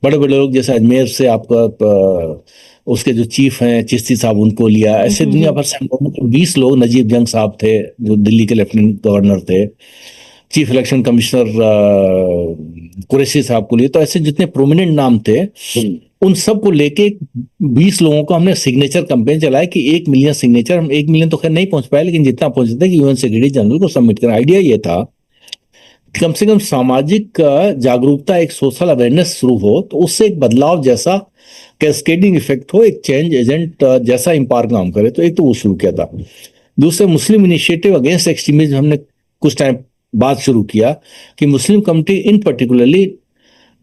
बड़े बड़े लोग, जैसे अजमेर से आपका उसके जो चीफ हैं चिश्ती साहब, उनको लिया। ऐसे दुनिया भर से हम लोगों को 20 लोग, नजीब जंग साहब थे जो दिल्ली के लेफ्टिनेंट गवर्नर थे, चीफ इलेक्शन कमिश्नर कुरैशी साहब को लिए। तो ऐसे जितने प्रोमिनेंट नाम थे उन सब को लेके 20 लोगों को हमने सिग्नेचर कैंपेन चलाया कि 1 मिलियन सिग्नेचर। हम 1 मिलियन तो खैर नहीं पहुंच पाए, लेकिन जितना पहुंचे थे कि यूएन सेक्रेटरी जनरल को सबमिट करना। आइडिया ये था कम से कम सामाजिक जागरूकता, एक सोशल अवेयरनेस शुरू हो तो उससे एक बदलाव जैसा कैस्केडिंग इफेक्ट हो, एक चेंज एजेंट जैसा एम्पावर काम करे। तो एक तो वो शुरू किया था। दूसरे, मुस्लिम इनिशिएटिव अगेंस्ट एक्सट्रीमिज्म हमने कुछ टाइम बाद शुरू किया कि मुस्लिम कम्युनिटी इन पर्टिकुलरली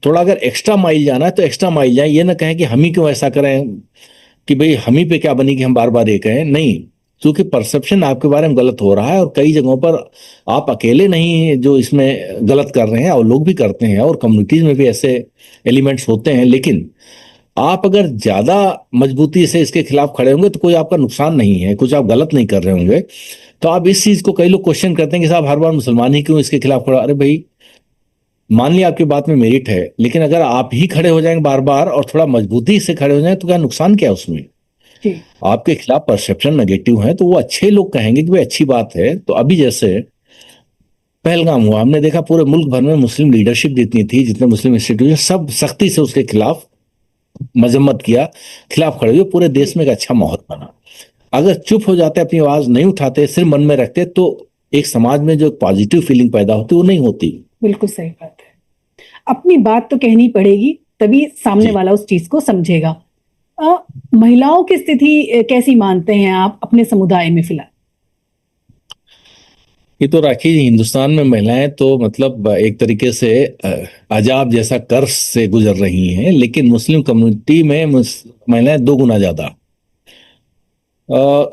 थोड़ा अगर एक्स्ट्रा माइल जाना है तो एक्स्ट्रा माइल जाए। ये ना कहें कि हम ही क्यों ऐसा करें, कि भाई हम ही पे क्या बनी कि हम बार बार ये कहें। नहीं, क्योंकि परसेप्शन आपके बारे में गलत हो रहा है और कई जगहों पर आप अकेले नहीं हैं जो इसमें गलत कर रहे हैं, और लोग भी करते हैं और कम्युनिटीज में भी ऐसे एलिमेंट्स होते हैं। लेकिन आप अगर ज्यादा मजबूती से इसके खिलाफ खड़े होंगे तो कोई आपका नुकसान नहीं है, कुछ आप गलत नहीं कर रहे होंगे। तो आप इस चीज को, कई लोग क्वेश्चन करते हैं कि साहब हर बार मुसलमान ही क्यों इसके खिलाफ खड़ा। अरे भाई, मान लिया आपकी बात में मेरिट है, लेकिन अगर आप ही खड़े हो जाएंगे बार बार और थोड़ा मजबूती से खड़े हो जाएंगे तो क्या नुकसान क्या है उसमें। जी। आपके खिलाफ परसेप्शन नेगेटिव है तो वो अच्छे लोग कहेंगे कि भाई अच्छी बात है। तो अभी जैसे पहलगाम हुआ, हमने देखा पूरे मुल्क भर में मुस्लिम लीडरशिप जितनी थी, जितने मुस्लिम इंस्टीट्यूशन, सब सख्ती से उसके खिलाफ मजम्मत किया, खिलाफ खड़े हुए। पूरे देश में एक अच्छा माहौल बना। अगर चुप हो जाते, अपनी आवाज नहीं उठाते, सिर्फ मन में रखते, तो एक समाज में जो पॉजिटिव फीलिंग पैदा होती वो नहीं होती। बिल्कुल सही बात है। अपनी बात तो कहनी पड़ेगी, तभी सामने वाला उस चीज को समझेगा। महिलाओं की स्थिति कैसी मानते हैं आप अपने समुदाय में फिलहाल? ये तो राखी जी, हिंदुस्तान में महिलाएं तो मतलब एक तरीके से अजाब जैसा कर्ज से गुजर रही हैं, लेकिन मुस्लिम कम्युनिटी में महिलाएं 2 गुना ज्यादा।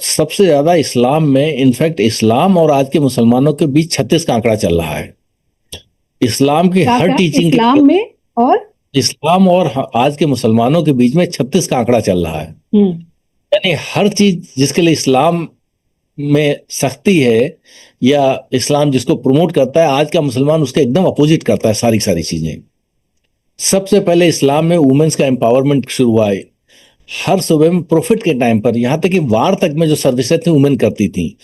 सबसे ज्यादा इस्लाम में, इनफैक्ट इस्लाम और आज के मुसलमानों के बीच 36 का आंकड़ा चल रहा है। इस्लाम की हर टीचिंग इस्लाम में और इस्लाम और आज के मुसलमानों के बीच में 36 का आंकड़ा चल रहा है। यानी हर चीज जिसके लिए इस्लाम में सख्ती है या इस्लाम जिसको प्रमोट करता है, आज का मुसलमान उसके एकदम अपोजिट करता है सारी सारी चीजें। सबसे पहले इस्लाम में वुमेन्स का एम्पावरमेंट शुरू हुआ है। हर सुबह में प्रॉफिट के टाइम पर, यहां तक कि वार तक में जो सर्विसेज थी वुमेन करती थी,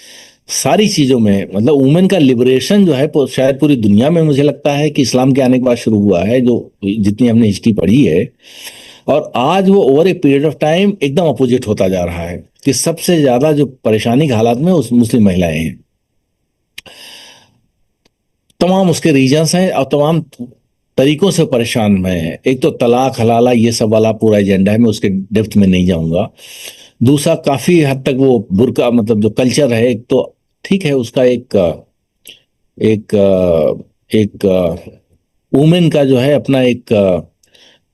सारी चीजों में मतलब वुमेन का लिबरेशन जो है शायद पूरी दुनिया में मुझे लगता है कि इस्लाम के आने के बाद शुरू हुआ है, जो जितनी हमने हिस्ट्री पढ़ी है। और आज वो over a period of time एकदम अपोजिट होता जा रहा है कि सबसे ज्यादा जो परेशानी के हालात में उस मुस्लिम महिलाएं हैं। तमाम उसके रीजंस हैं और तमाम तरीकों से परेशान में। एक तो तलाक, हलाला, ये सब वाला पूरा एजेंडा है, मैं उसके डेप्थ में नहीं जाऊंगा। दूसरा, काफी हद तक वो बुर्का मतलब जो कल्चर है, एक तो ठीक है उसका एक एक एक वुमेन का जो है अपना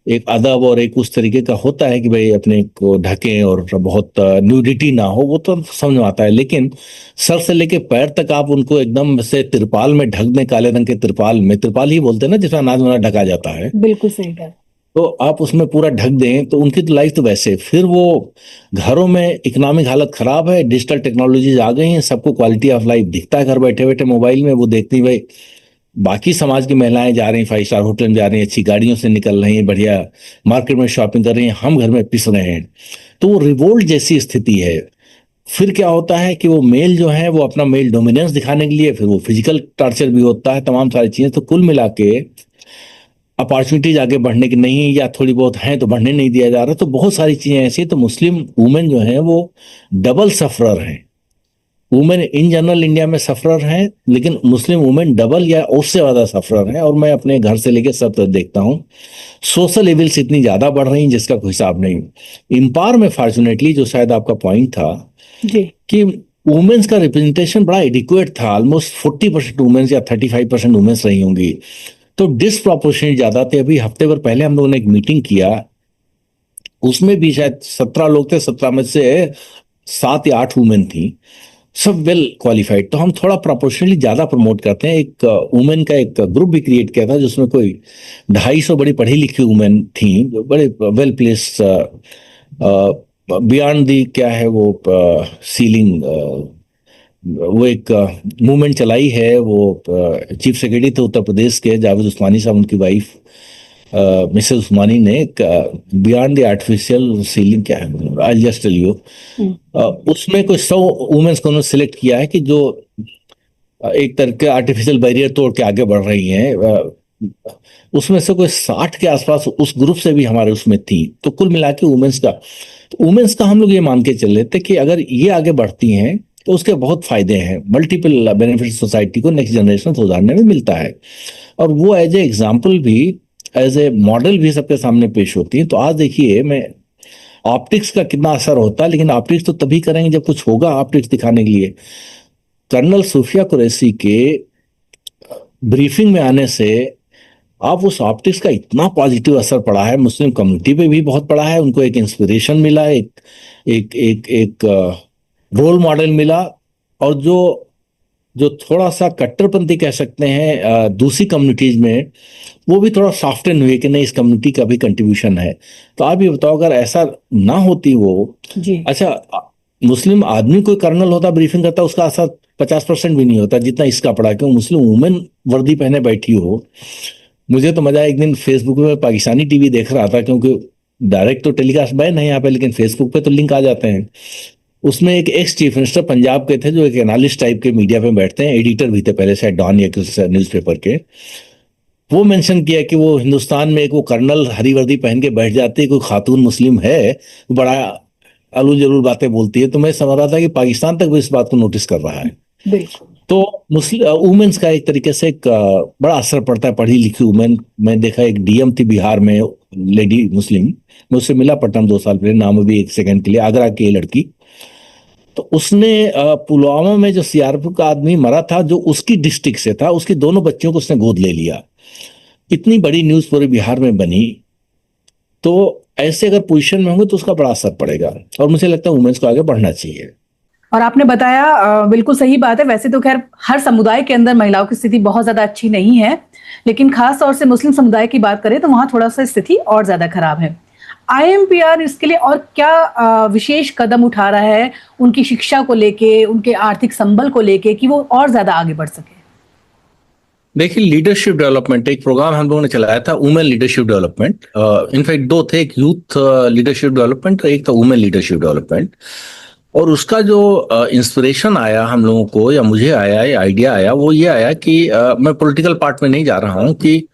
एक अदब और एक उस तरीके का होता है कि भाई अपने को ढकें और बहुत न्यूडिटी ना हो, वो तो समझ में आता है। लेकिन सर से लेके पैर तक आप उनको एकदम से तिरपाल में ढक दें, काले रंग के तिरपाल में, तिरपाल ही बोलते हैं ना जिसमें अनाज वनाज ढका जाता है, बिल्कुल सही बात। तो आप उसमें पूरा ढक दें तो उनकी तो लाइफ तो वैसे। फिर वो घरों में इकोनॉमिक हालत खराब है, डिजिटल टेक्नोलॉजीज आ गई हैं, सबको क्वालिटी ऑफ लाइफ दिखता है घर बैठे बैठे मोबाइल में। वो देखती भाई बाकी समाज की महिलाएं जा रही हैं 5 स्टार होटल में, जा रही हैं, अच्छी गाड़ियों से निकल रही हैं, बढ़िया मार्केट में शॉपिंग कर रही हैं, हम घर में पिस रहे हैं। तो वो रिवोल्ट जैसी स्थिति है। फिर क्या होता है कि वो मेल जो है वो अपना मेल डोमिनेंस दिखाने के लिए फिर वो फिजिकल टॉर्चर भी होता है, तमाम सारी चीजें। तो कुल मिला के अपॉर्चुनिटीज आगे बढ़ने की नहीं, या थोड़ी बहुत हैं तो बढ़ने नहीं दिया जा रहा। तो बहुत सारी चीजें ऐसी, तो मुस्लिम वुमेन जो हैं वो डबल सफरर हैं। वुमेन इन जनरल इंडिया में सफरर हैं, लेकिन मुस्लिम वुमेन डबल या उससे ज्यादा सफरर हैं। और मैं अपने घर से लेकर सब तक देखता हूँ, सोशल इविल्स इतनी ज्यादा बढ़ रही हैं जिसका कोई हिसाब नहीं। इम्पावर में फॉर्चुनेटली, जो शायद आपका पॉइंट था जी, कि वुमेन्स का रिप्रेजेंटेशन बड़ा एडिक्वेट था, ऑलमोस्ट 40% वुमेन्स या 35% वुमेन्स रही होंगी, तो डिसप्रोपोर्शनेट ज्यादा थे। अभी हफ्ते भर पहले हम लोगों ने एक मीटिंग किया, उसमें भी शायद 17 लोग थे, 17 में से 7 या 8 वुमेन थी, सब वेल क्वालिफाइड। तो हम थोड़ा प्रोपोर्शनली ज्यादा प्रमोट करते हैं। एक वुमेन का एक ग्रुप भी क्रिएट किया था जिसमें कोई 250 बड़ी पढ़ी लिखी वुमेन थी, जो बड़े वेल प्लेस्ड, बियॉन्ड दी क्या है वो सीलिंग, वो एक मूवमेंट चलाई है। वो चीफ सेक्रेटरी थे उत्तर प्रदेश के, जावेद उस्मानी साहब, उनकी वाइफ मिसेस उस्मानी ने बियॉन्ड द आर्टिफिशियल सीलिंग क्या है, आई जस्ट टेल यू, उसमें कोई 100 वुमेन्स को उन्होंने सिलेक्ट किया है कि जो एक तरह के आर्टिफिशियल बैरियर तोड़ के आगे बढ़ रही हैं। उसमें से कोई 60 के आसपास उस ग्रुप से भी हमारे उसमें थी। तो कुल मिला के वुमेन्स का हम लोग ये मान के चल रहे थे कि अगर ये आगे बढ़ती हैं तो उसके बहुत फायदे हैं, मल्टीपल बेनिफिट सोसाइटी को, नेक्स्ट जनरेशन सुधारने में मिलता है। और वो एज ए एग्जाम्पल भी, एज ए मॉडल भी सबके सामने पेश होती है। तो आज देखिए, मैं ऑप्टिक्स का कितना असर होता है, लेकिन ऑप्टिक्स तो तभी करेंगे जब कुछ होगा ऑप्टिक्स दिखाने के लिए। कर्नल सूफिया कुरैशी के ब्रीफिंग में आने से आप उस ऑप्टिक्स का इतना पॉजिटिव असर पड़ा है, मुस्लिम कम्युनिटी पे भी बहुत पड़ा है। उनको एक इंस्पिरेशन मिला, एक रोल मॉडल मिला। और जो थोड़ा सा कट्टरपंथी कह सकते हैं दूसरी कम्युनिटीज में, वो भी थोड़ा सॉफ्टन हुए कि नहीं, इस कम्युनिटी का भी कंट्रीब्यूशन है। तो आप ये बताओ, अगर ऐसा ना होती वो जी, अच्छा, मुस्लिम आदमी कोई कर्नल होता, ब्रीफिंग करता, उसका असर 50% भी नहीं होता जितना इसका पड़ा, क्यों मुस्लिम वुमेन वर्दी पहने बैठी हो। मुझे तो मजा, एक दिन फेसबुक में पाकिस्तानी टीवी देख रहा था, क्योंकि डायरेक्ट तो टेलीकास्ट बैन है यहाँ पे, लेकिन फेसबुक पे तो लिंक आ जाते हैं। उसमें एक एक्स चीफ मिनिस्टर पंजाब के थे, जो एक एनालिस्ट टाइप के मीडिया पे बैठते हैं, एडिटर भी थे पहले शायद डॉन या किसी न्यूज़पेपर के। वो मेंशन किया कि वो हिंदुस्तान में एक वो कर्नल हरी वर्दी पहन के बैठ जाते हैं, कोई खातून मुस्लिम है, बड़ा अलूल जलूल बातें बोलती है। तो मैं समझ रहा था कि पाकिस्तान तक भी इस बात को नोटिस कर रहा है। बिल्कुल। तो मुस्लिम वुमेन्स का एक तरीके से एक बड़ा असर पड़ता है, पढ़ी लिखी वुमेन। मैं देखा, एक डीएम थी बिहार में, लेडी मुस्लिम, मैं उससे मिला पटना 2 साल पहले, नाम भी एक सेकंड के लिए, आगरा की लड़की। तो उसने पुलवामा में जो सीआरपीएफ का आदमी मरा था, जो उसकी डिस्ट्रिक्ट से था, उसकी दोनों बच्चियों को उसने गोद ले लिया। इतनी बड़ी न्यूज पूरे बिहार में बनी। तो ऐसे अगर पोजीशन में होंगे तो उसका बड़ा असर पड़ेगा, और मुझे लगता है वुमेन्स को आगे बढ़ना चाहिए। और आपने बताया, बिल्कुल सही बात है। वैसे तो खैर हर समुदाय के अंदर महिलाओं की स्थिति बहुत ज्यादा अच्छी नहीं है, लेकिन खास तौर से मुस्लिम समुदाय की बात करें तो वहां थोड़ा सा स्थिति और ज्यादा खराब है। आईएमपीआर इसके लिए और क्या विशेष कदम उठा रहा है उनकी शिक्षा को लेके, उनके आर्थिक संबल को लेके, कि वो और ज्यादा आगे बढ़ सके? देखिए, लीडरशिप डेवलपमेंट एक प्रोग्राम हम लोगों ने चलाया था, वुमेन लीडरशिप डेवलपमेंट। इनफैक्ट 2 थे, एक यूथ लीडरशिप डेवलपमेंट और एक था वुमेन लीडरशिप डेवलपमेंट। और उसका जो इंस्पिरेशन आया हम लोगों को, या मुझे आया, या आइडिया आया, वो ये आया कि मैं पॉलिटिकल पार्ट में नहीं जा रहा हूं, कि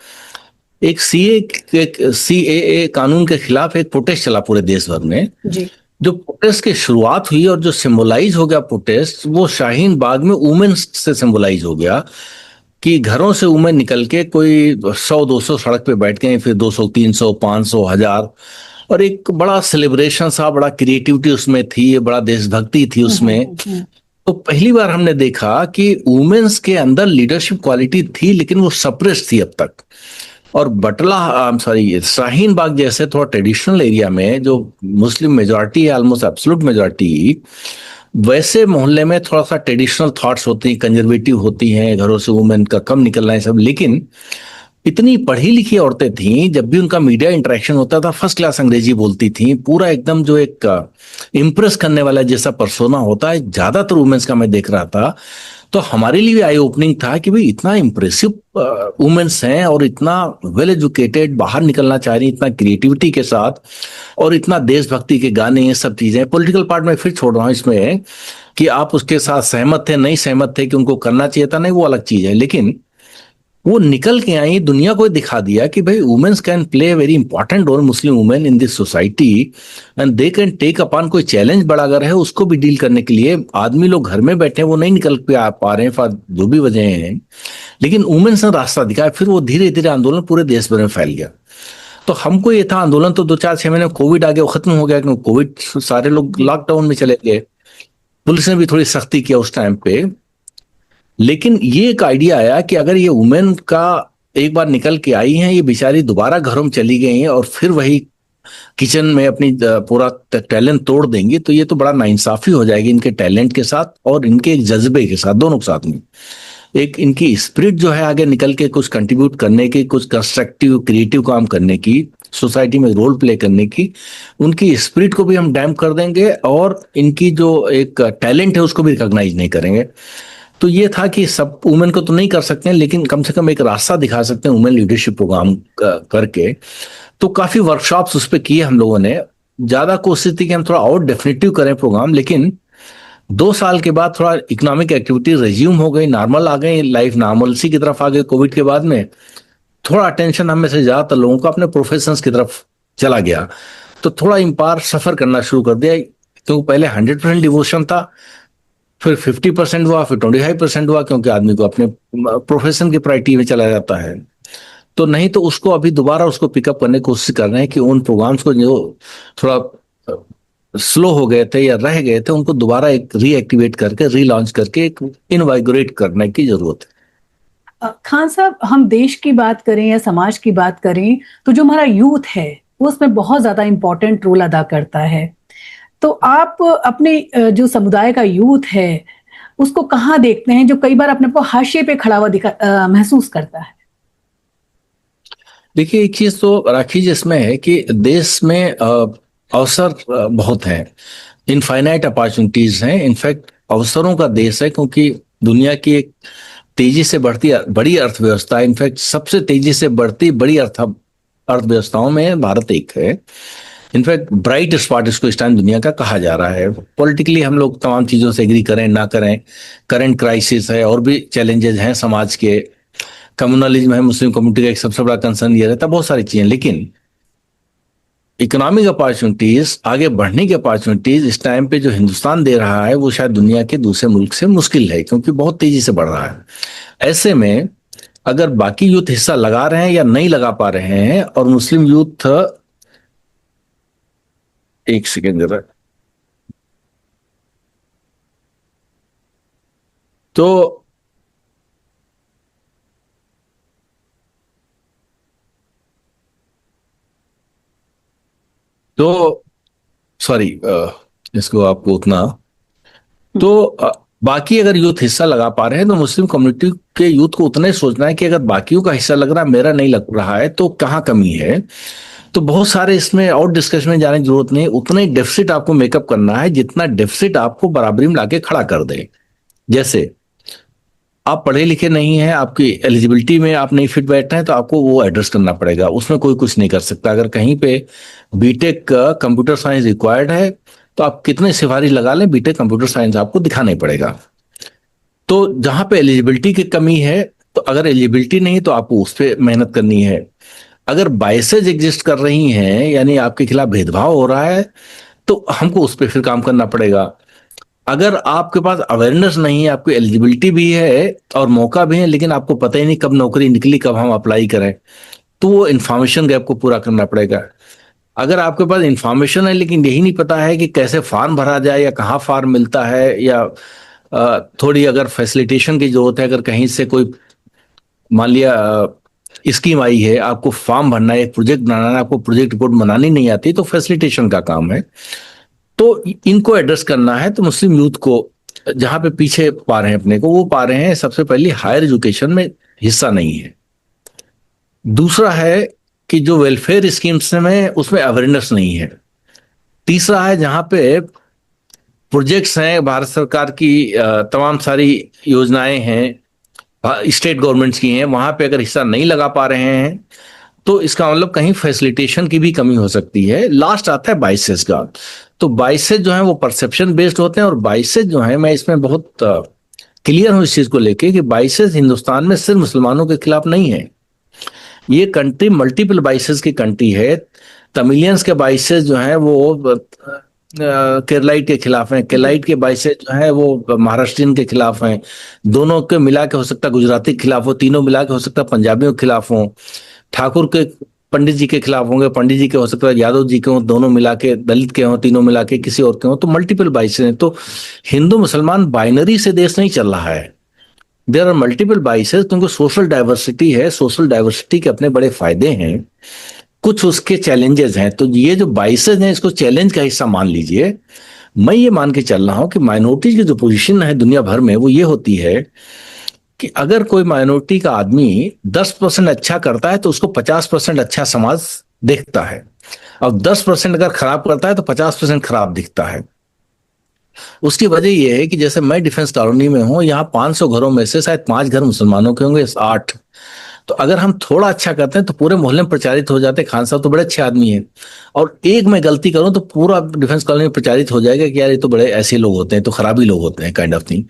एक सीएए कानून के खिलाफ एक प्रोटेस्ट चला पूरे देश भर में। जी, जो प्रोटेस्ट की शुरुआत हुई और जो सिंबलाइज हो गया प्रोटेस्ट, वो शाहीन बाग में वुमेन्स से सिंबलाइज हो गया, कि घरों से वुमेन निकल के कोई 100-200 सड़क पे बैठ गए, फिर 200, 300, 500, 1000, और एक बड़ा सेलिब्रेशन सा, बड़ा क्रिएटिविटी उसमें थी, बड़ा देशभक्ति थी उसमें। तो पहली बार हमने देखा कि वुमेन्स के अंदर लीडरशिप क्वालिटी थी, लेकिन वो सप्रेस थी अब तक। और शाहीन बाग जैसे थोड़ा ट्रेडिशनल एरिया में, जो मुस्लिम मेजॉरिटी है, ऑलमोस्ट एब्सोल्यूट मेजॉरिटी, वैसे मोहल्ले में थोड़ा सा ट्रेडिशनल थॉट्स होती हैं, कंजर्वेटिव होती हैं, घरों से वुमेन का कम निकलना है सब। लेकिन इतनी पढ़ी लिखी औरतें थीं, जब भी उनका मीडिया इंटरेक्शन होता था, फर्स्ट क्लास अंग्रेजी बोलती थीं, पूरा एकदम जो एक इम्प्रेस करने वाला जैसा पर्सोना होता है, ज्यादातर वुमेन्स का मैं देख रहा था। तो हमारे लिए भी आई ओपनिंग था कि भाई इतना इम्प्रेसिव वुमेन्स हैं, और इतना वेल एजुकेटेड, बाहर निकलना चाह रही, इतना क्रिएटिविटी के साथ, और इतना देशभक्ति के गाने, ये सब चीजें। पॉलिटिकल पार्ट में फिर छोड़ रहा हूँ इसमें, कि आप उसके साथ सहमत थे, नहीं सहमत थे कि उनको करना चाहिए था, नहीं, वो अलग चीज है। लेकिन वो निकल के आई, दुनिया को दिखा दिया कि भाई womens can play a very important role, Muslim women in this society, and they can take upon कोई चैलेंज बड़ा अगर है उसको भी डील करने के लिए। आदमी लोग घर में बैठे हैं, वो नहीं निकल पे आ पा रहे हैं फॉर जो भी वजह हैं, लेकिन वुमेन्स ने रास्ता दिखाया, फिर वो धीरे धीरे आंदोलन पूरे देश भर में फैल गया। तो हमको ये था आंदोलन तो 2-4-6 महीने कोविड आ गया, वो खत्म हो गया, क्योंकि कोविड सारे लोग लॉकडाउन में चले गए, पुलिस ने भी थोड़ी सख्ती किया उस टाइम पे। लेकिन ये एक आइडिया आया कि अगर ये वुमेन का एक बार निकल के आई हैं, ये बेचारी दोबारा घरों में चली गई हैं और फिर वही किचन में अपनी पूरा टैलेंट तोड़ देंगी, तो ये तो बड़ा नाइंसाफी हो जाएगी इनके टैलेंट के साथ और इनके एक जज्बे के साथ, दोनों के साथ में। एक इनकी स्पिरिट जो है आगे निकल के कुछ कंट्रीब्यूट करने की, कुछ कंस्ट्रक्टिव क्रिएटिव काम करने की, सोसाइटी में रोल प्ले करने की, उनकी स्पिरिट को भी हम डैम्प कर देंगे और इनकी जो एक टैलेंट है उसको भी रिकॉग्नाइज नहीं करेंगे। तो ये था कि सब वुमेन को तो नहीं कर सकते हैं, लेकिन कम से कम एक रास्ता दिखा सकते हैं वुमेन लीडरशिप प्रोग्राम करके। तो काफी वर्कशॉप्स उस पर किए हम लोगों ने। ज्यादा कोशिश थी कि हम थोड़ा और डेफिनेटिव करें प्रोग्राम, लेकिन 2 साल के बाद थोड़ा इकोनॉमिक एक्टिविटी रिज्यूम हो गई, नॉर्मल आ गई, लाइफ नॉर्मलसी की तरफ आ गई। कोविड के बाद में थोड़ा अटेंशन हम में से ज्यादातर लोगों को अपने प्रोफेशंस की तरफ चला गया, तो थोड़ा इम्पायर सफर करना शुरू कर दिया। क्योंकि पहले 100% डिवोशन था, फिर 50% हुआ, फिर 25% हुआ, क्योंकि आदमी को अपने प्रोफेशन की प्रायोरिटी में चला जाता है। तो नहीं तो उसको अभी दोबारा उसको पिकअप करने की कोशिश कर रहे हैं कि उन प्रोग्राम्स को जो थोड़ा स्लो हो गए थे या रह गए थे उनको दोबारा एक रीएक्टिवेट करके, रीलॉन्च करके एक इनवाइगोरेट करने की जरूरत है। खान साहब, हम देश की बात करें या समाज की बात करें तो जो हमारा यूथ है वो उसमें बहुत ज्यादा इंपॉर्टेंट रोल अदा करता है। तो आप अपने जो समुदाय का यूथ है उसको कहाँ देखते हैं जो कई बार अपने को हाशिए पे खड़ा हुआ महसूस करता है? देखिए, एक चीज तो राखी जिसमें है कि देश में अवसर बहुत हैं, इनफाइनाइट अपॉर्चुनिटीज हैं। इनफैक्ट अवसरों का देश है, क्योंकि दुनिया की एक तेजी से बढ़ती बड़ी अर्थव्यवस्था है। इनफैक्ट सबसे तेजी से बढ़ती बड़ी अर्थव्यवस्थाओं में भारत एक है। इनफैक्ट ब्राइट स्पॉट इसको इस टाइम दुनिया का कहा जा रहा है। पॉलिटिकली हम लोग तमाम चीजों से एग्री करें ना करें, करंट क्राइसिस है और भी चैलेंजेस हैं समाज के, कम्युनलिज्म है, मुस्लिम कम्युनिटी का एक सबसे बड़ा कंसर्न ये रहता है, बहुत सारी चीजें। लेकिन इकोनॉमिक अपॉर्चुनिटीज, आगे बढ़ने की अपॉर्चुनिटीज इस टाइम पे जो हिंदुस्तान दे रहा है वो शायद दुनिया के दूसरे मुल्क से मुश्किल है, क्योंकि बहुत तेजी से बढ़ रहा है। ऐसे में अगर बाकी यूथ हिस्सा लगा रहे हैं या नहीं लगा पा रहे हैं, और मुस्लिम यूथ, एक सेकेंड जरा, तो सॉरी, इसको आपको उतना, तो बाकी अगर यूथ हिस्सा लगा पा रहे हैं तो मुस्लिम कम्युनिटी के यूथ को उतना ही सोचना है कि अगर बाकियों का हिस्सा लग रहा है, मेरा नहीं लग रहा है, तो कहाँ कमी है। तो बहुत सारे इसमें और डिस्कशन में जाने की जरूरत नहीं, उतना ही डेफिसिट आपको मेकअप करना है जितना डेफिसिट आपको बराबरी में लाके खड़ा कर दे। जैसे आप पढ़े लिखे नहीं हैं, आपकी एलिजिबिलिटी में आप नहीं फिट बैठ रहे हैं, तो आपको वो एड्रेस करना पड़ेगा, उसमें कोई कुछ नहीं कर सकता। अगर कहीं पे बीटेक कंप्यूटर साइंस रिक्वायर्ड है तो आप कितने सिफारिश लगा लें, बीटेक कंप्यूटर साइंस आपको दिखाना ही पड़ेगा। तो जहां पे एलिजिबिलिटी की कमी है, तो अगर एलिजिबिलिटी नहीं तो आपको उस पर मेहनत करनी है। अगर बायसेज एग्जिस्ट कर रही हैं, यानी आपके खिलाफ भेदभाव हो रहा है, तो हमको उस पर फिर काम करना पड़ेगा। अगर आपके पास अवेयरनेस नहीं है, आपकी एलिजिबिलिटी भी है और मौका भी है, लेकिन आपको पता ही नहीं कब नौकरी निकली, कब हम अप्लाई करें, तो वो इंफॉर्मेशन गैप को पूरा करना पड़ेगा। अगर आपके पास इंफॉर्मेशन है लेकिन यही नहीं पता है कि कैसे फॉर्म भरा जाए या कहाँ फॉर्म मिलता है, या थोड़ी अगर फैसिलिटेशन की जरूरत है, अगर कहीं से कोई मान लिया स्कीम आई है, आपको फॉर्म भरना है, एक प्रोजेक्ट बनाना है, आपको प्रोजेक्ट रिपोर्ट बनानी नहीं आती, तो फैसिलिटेशन का काम है। तो इनको एड्रेस करना है। तो मुस्लिम यूथ को जहां पे पीछे पा रहे हैं अपने को, वो पा रहे हैं सबसे पहले हायर एजुकेशन में हिस्सा नहीं है। दूसरा है कि जो वेलफेयर स्कीम्स में उसमें अवेयरनेस नहीं है। तीसरा है जहां पे प्रोजेक्ट्स हैं, भारत सरकार की तमाम सारी योजनाएं हैं, स्टेट गवर्नमेंट्स की हैं, वहां पे अगर हिस्सा नहीं लगा पा रहे हैं तो इसका मतलब कहीं फैसिलिटेशन की भी कमी हो सकती है। लास्ट आता है बाइसेस का। तो बाइसेस जो है वो परसेप्शन बेस्ड होते हैं, और बाइसेस जो है मैं इसमें बहुत क्लियर हूं इस चीज को लेके कि बाइसेस हिंदुस्तान में सिर्फ मुसलमानों के खिलाफ नहीं है। ये कंट्री मल्टीपल बाइसेस की कंट्री है। तमिलियंस के बाइसेस जो हैं वो केरलाइट के खिलाफ हैं, केरलाइट के बाइसेस जो हैं वो महाराष्ट्रियन के खिलाफ हैं, दोनों के मिला के हो सकता है गुजराती के खिलाफ हो, तीनों मिला के हो सकता है पंजाबियों के खिलाफ हो, ठाकुर के पंडित जी के खिलाफ होंगे, पंडित जी के हो सकता है यादव जी के हों, दोनों मिला के दलित के हों, तीनों मिला के किसी और के हों, तो मल्टीपल बाइसेस हैं। तो हिंदू मुसलमान बाइनरी से देश नहीं चल रहा है, देयर आर मल्टीपल बाइसेस, क्योंकि सोशल डाइवर्सिटी है, सोशल डाइवर्सिटी के अपने बड़े फायदे हैं, कुछ उसके चैलेंजेस हैं। तो ये जो बाइसेस हैं इसको चैलेंज का हिस्सा मान लीजिए। मैं ये मान के चल रहा हूं कि माइनॉरिटीज की जो पोजीशन है दुनिया भर में वो ये होती है कि अगर कोई माइनॉरिटी का आदमी 10% अच्छा करता है तो उसको 50% अच्छा समाज देखता है, और 10% अगर खराब करता है तो 50% खराब दिखता है। उसकी वजह यह है कि जैसे मैं डिफेंस कॉलोनी में हूं, यहाँ 500 घरों में से शायद 5 घर मुसलमानों के होंगे, 8। तो अगर हम थोड़ा अच्छा करते हैं तो पूरे मोहल्ले में प्रचारित हो जाते हैं खान साहब तो बड़े अच्छे आदमी हैं, और एक मैं गलती करूं तो पूरा डिफेंस कॉलोनी में प्रचारित हो जाएगा कि यार ये तो बड़े ऐसे लोग होते हैं, तो खराबी लोग होते हैं, काइंड ऑफ थिंग।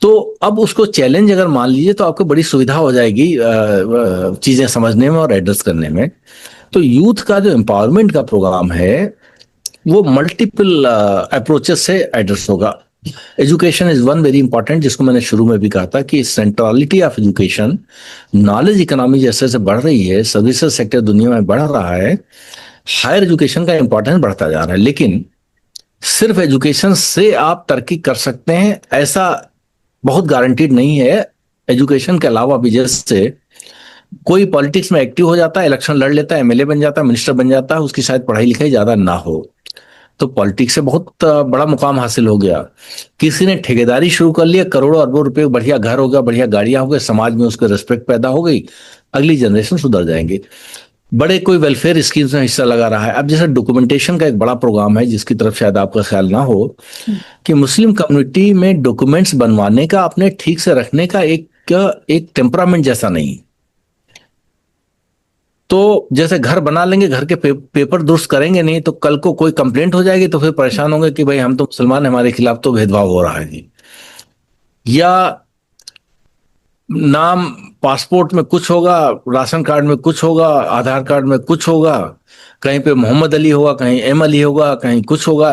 तो अब उसको चैलेंज अगर मान लीजिए तो आपको बड़ी सुविधा हो जाएगी चीजें समझने में और एड्रेस करने में। तो यूथ का जो एम्पावरमेंट का प्रोग्राम है वो मल्टीपल अप्रोचेस से एड्रेस होगा। Education is one very important, जिसको मैंने शुरू में भी कहा था कि centrality of education, knowledge economy जैसे जैसे बढ़ रही है, सर्विसेज सेक्टर दुनिया में बढ़ रहा है, हायर एजुकेशन का इंपॉर्टेंस बढ़ता जा रहा है। लेकिन सिर्फ एजुकेशन से आप तरक्की कर सकते हैं ऐसा बहुत गारंटीड नहीं है। एजुकेशन के अलावा भी जैसे कोई पॉलिटिक्स में एक्टिव हो जाता है, इलेक्शन लड़ लेता है, एमएलए बन जाता है, मिनिस्टर बन जाता है, उसकी शायद पढ़ाई लिखाई ज्यादा ना हो, तो पॉलिटिक्स से बहुत बड़ा मुकाम हासिल हो गया। किसी ने ठेकेदारी शुरू कर लिया, करोड़ों अरबों रुपए, बढ़िया घर हो गया, बढ़िया गाड़ियां हो गई, समाज में उसके रिस्पेक्ट पैदा हो गई, अगली जनरेशन सुधर जाएंगे। बड़े कोई वेलफेयर स्कीम्स में हिस्सा लगा रहा है। अब जैसे डॉक्यूमेंटेशन का एक बड़ा प्रोग्राम है जिसकी तरफ शायद आपका ख्याल ना हो, कि मुस्लिम कम्युनिटी में डॉक्यूमेंट्स बनवाने का, अपने ठीक से रखने का एक टेम्परामेंट जैसा नहीं। तो जैसे घर बना लेंगे, घर के पेपर दुरुस्त करेंगे नहीं, तो कल को कोई कंप्लेंट हो जाएगी तो फिर परेशान होंगे कि भाई हम तो मुसलमान, हमारे खिलाफ तो भेदभाव हो रहा है जी। या नाम पासपोर्ट में कुछ होगा, राशन कार्ड में कुछ होगा, आधार कार्ड में कुछ होगा, कहीं पे मोहम्मद अली होगा, कहीं एम अली होगा, कहीं कुछ होगा,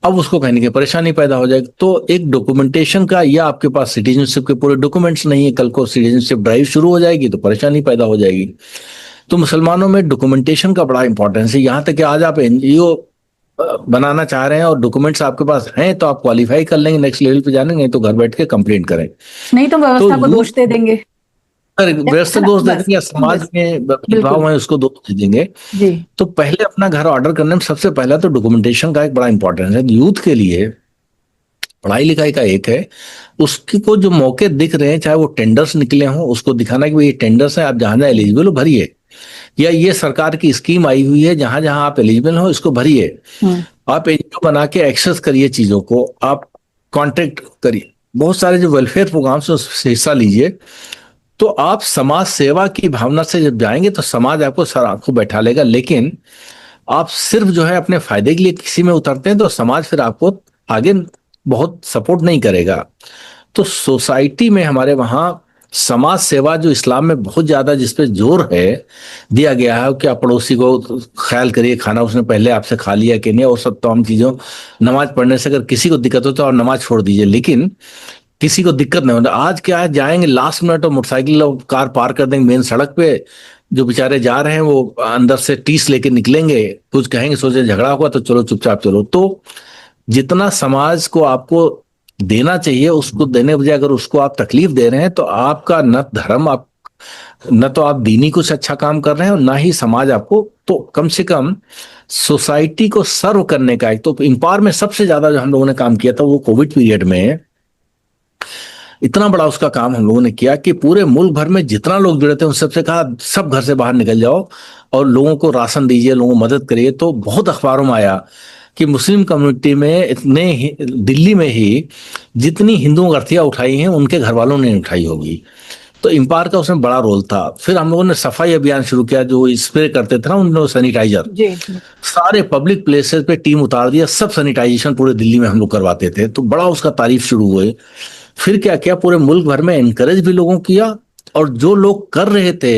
अब उसको कहने की परेशानी पैदा हो जाएगी। तो एक डॉक्यूमेंटेशन का, या आपके पास सिटीजनशिप के पूरे डॉक्यूमेंट्स नहीं है, कल को सिटीजनशिप ड्राइव शुरू हो जाएगी तो परेशानी पैदा हो जाएगी। तो मुसलमानों में डॉक्यूमेंटेशन का बड़ा इंपॉर्टेंस है। यहाँ तक कि आज आप एनजीओ बनाना चाह रहे हैं और डॉक्यूमेंट्स आपके पास हैं तो आप क्वालिफाई कर लेंगे, नेक्स्ट लेवल पे जाने, नहीं तो घर बैठ के कंप्लेंट करें, नहीं तो व्यवस्था को दोष दे देंगे। व्यवस्था दोष दे देंगे या समाज में भेदभाव है उसको दोष दे देंगे जी। तो पहले अपना घर ऑर्डर करने में सबसे पहला तो डॉक्यूमेंटेशन का एक बड़ा इंपॉर्टेंस है। यूथ के लिए पढ़ाई लिखाई का एक है, उसकी को जो मौके दिख रहे हैं, चाहे वो टेंडर्स निकले हों, उसको दिखाना कि ये टेंडर्स हैं, आप जहां जहां एलिजिबल हो भरिए, या ये सरकार की स्कीम आई हुई है, जहां जहां आप एलिजिबल हो इसको भरिए। आप एनजीओ बना के एक्सेस करिए चीजों को, आप कॉन्ट्रैक्ट करिए, बहुत सारे जो वेलफेयर प्रोग्राम से उससे हिस्सा लीजिए। तो आप समाज सेवा की भावना से जब जाएंगे तो समाज आपको सर आपको बैठा लेगा। लेकिन आप सिर्फ जो है अपने फायदे के लिए किसी में उतरते हैं तो समाज फिर आपको आगे बहुत सपोर्ट नहीं करेगा। तो सोसाइटी में हमारे वहां समाज सेवा जो इस्लाम में बहुत ज्यादा जिस पे जोर है दिया गया है कि आप पड़ोसी को ख्याल करिए, खाना उसने पहले आपसे खा लिया कि नहीं, और सब तमाम चीजों, नमाज पढ़ने से अगर किसी को दिक्कत हो तो आप नमाज छोड़ दीजिए, लेकिन किसी को दिक्कत नहीं होता। आज क्या है, जाएंगे लास्ट मिनट और मोटरसाइकिल और कार पार कर देंगे मेन सड़क पे, जो बेचारे जा रहे हैं वो अंदर से टीस लेके निकलेंगे, कुछ कहेंगे, सोचे झगड़ा हुआ तो चलो चुपचाप चलो। तो जितना समाज को आपको देना चाहिए उसको देने बजाय अगर उसको आप तकलीफ दे रहे हैं तो आपका न धर्म, आप न तो आप दीनी कुछ अच्छा काम कर रहे हैं और ना ही समाज आपको, तो कम से कम सोसाइटी को सर्व करने का एक तो इम्पावर में सबसे ज्यादा जो हम लोगों ने काम किया था वो कोविड पीरियड में इतना बड़ा उसका काम हम लोगों ने किया कि पूरे मुल्क भर में जितना लोग जुड़े थे उन सबसे कहा सब घर से बाहर निकल जाओ और लोगों को राशन दीजिए, लोगों को मदद करिए। तो बहुत अखबारों में आया कि मुस्लिम कम्युनिटी में इतने दिल्ली में ही जितनी हिंदुओं अर्थियां उठाई हैं उनके घर वालों ने उठाई होगी। तो तो इम्पार का उसमें बड़ा रोल था। फिर हम लोगों ने सफाई अभियान शुरू किया, जो स्प्रे करते थे ना उन लोग सैनिटाइजर, जी। सारे पब्लिक प्लेसेस पे टीम उतार दिया, सब सैनिटाइजेशन पूरे दिल्ली में हम लोग करवाते थे, तो बड़ा उसका तारीफ शुरू हुए। फिर क्या किया, पूरे मुल्क भर में एनकरेज भी लोगों किया, और जो लोग कर रहे थे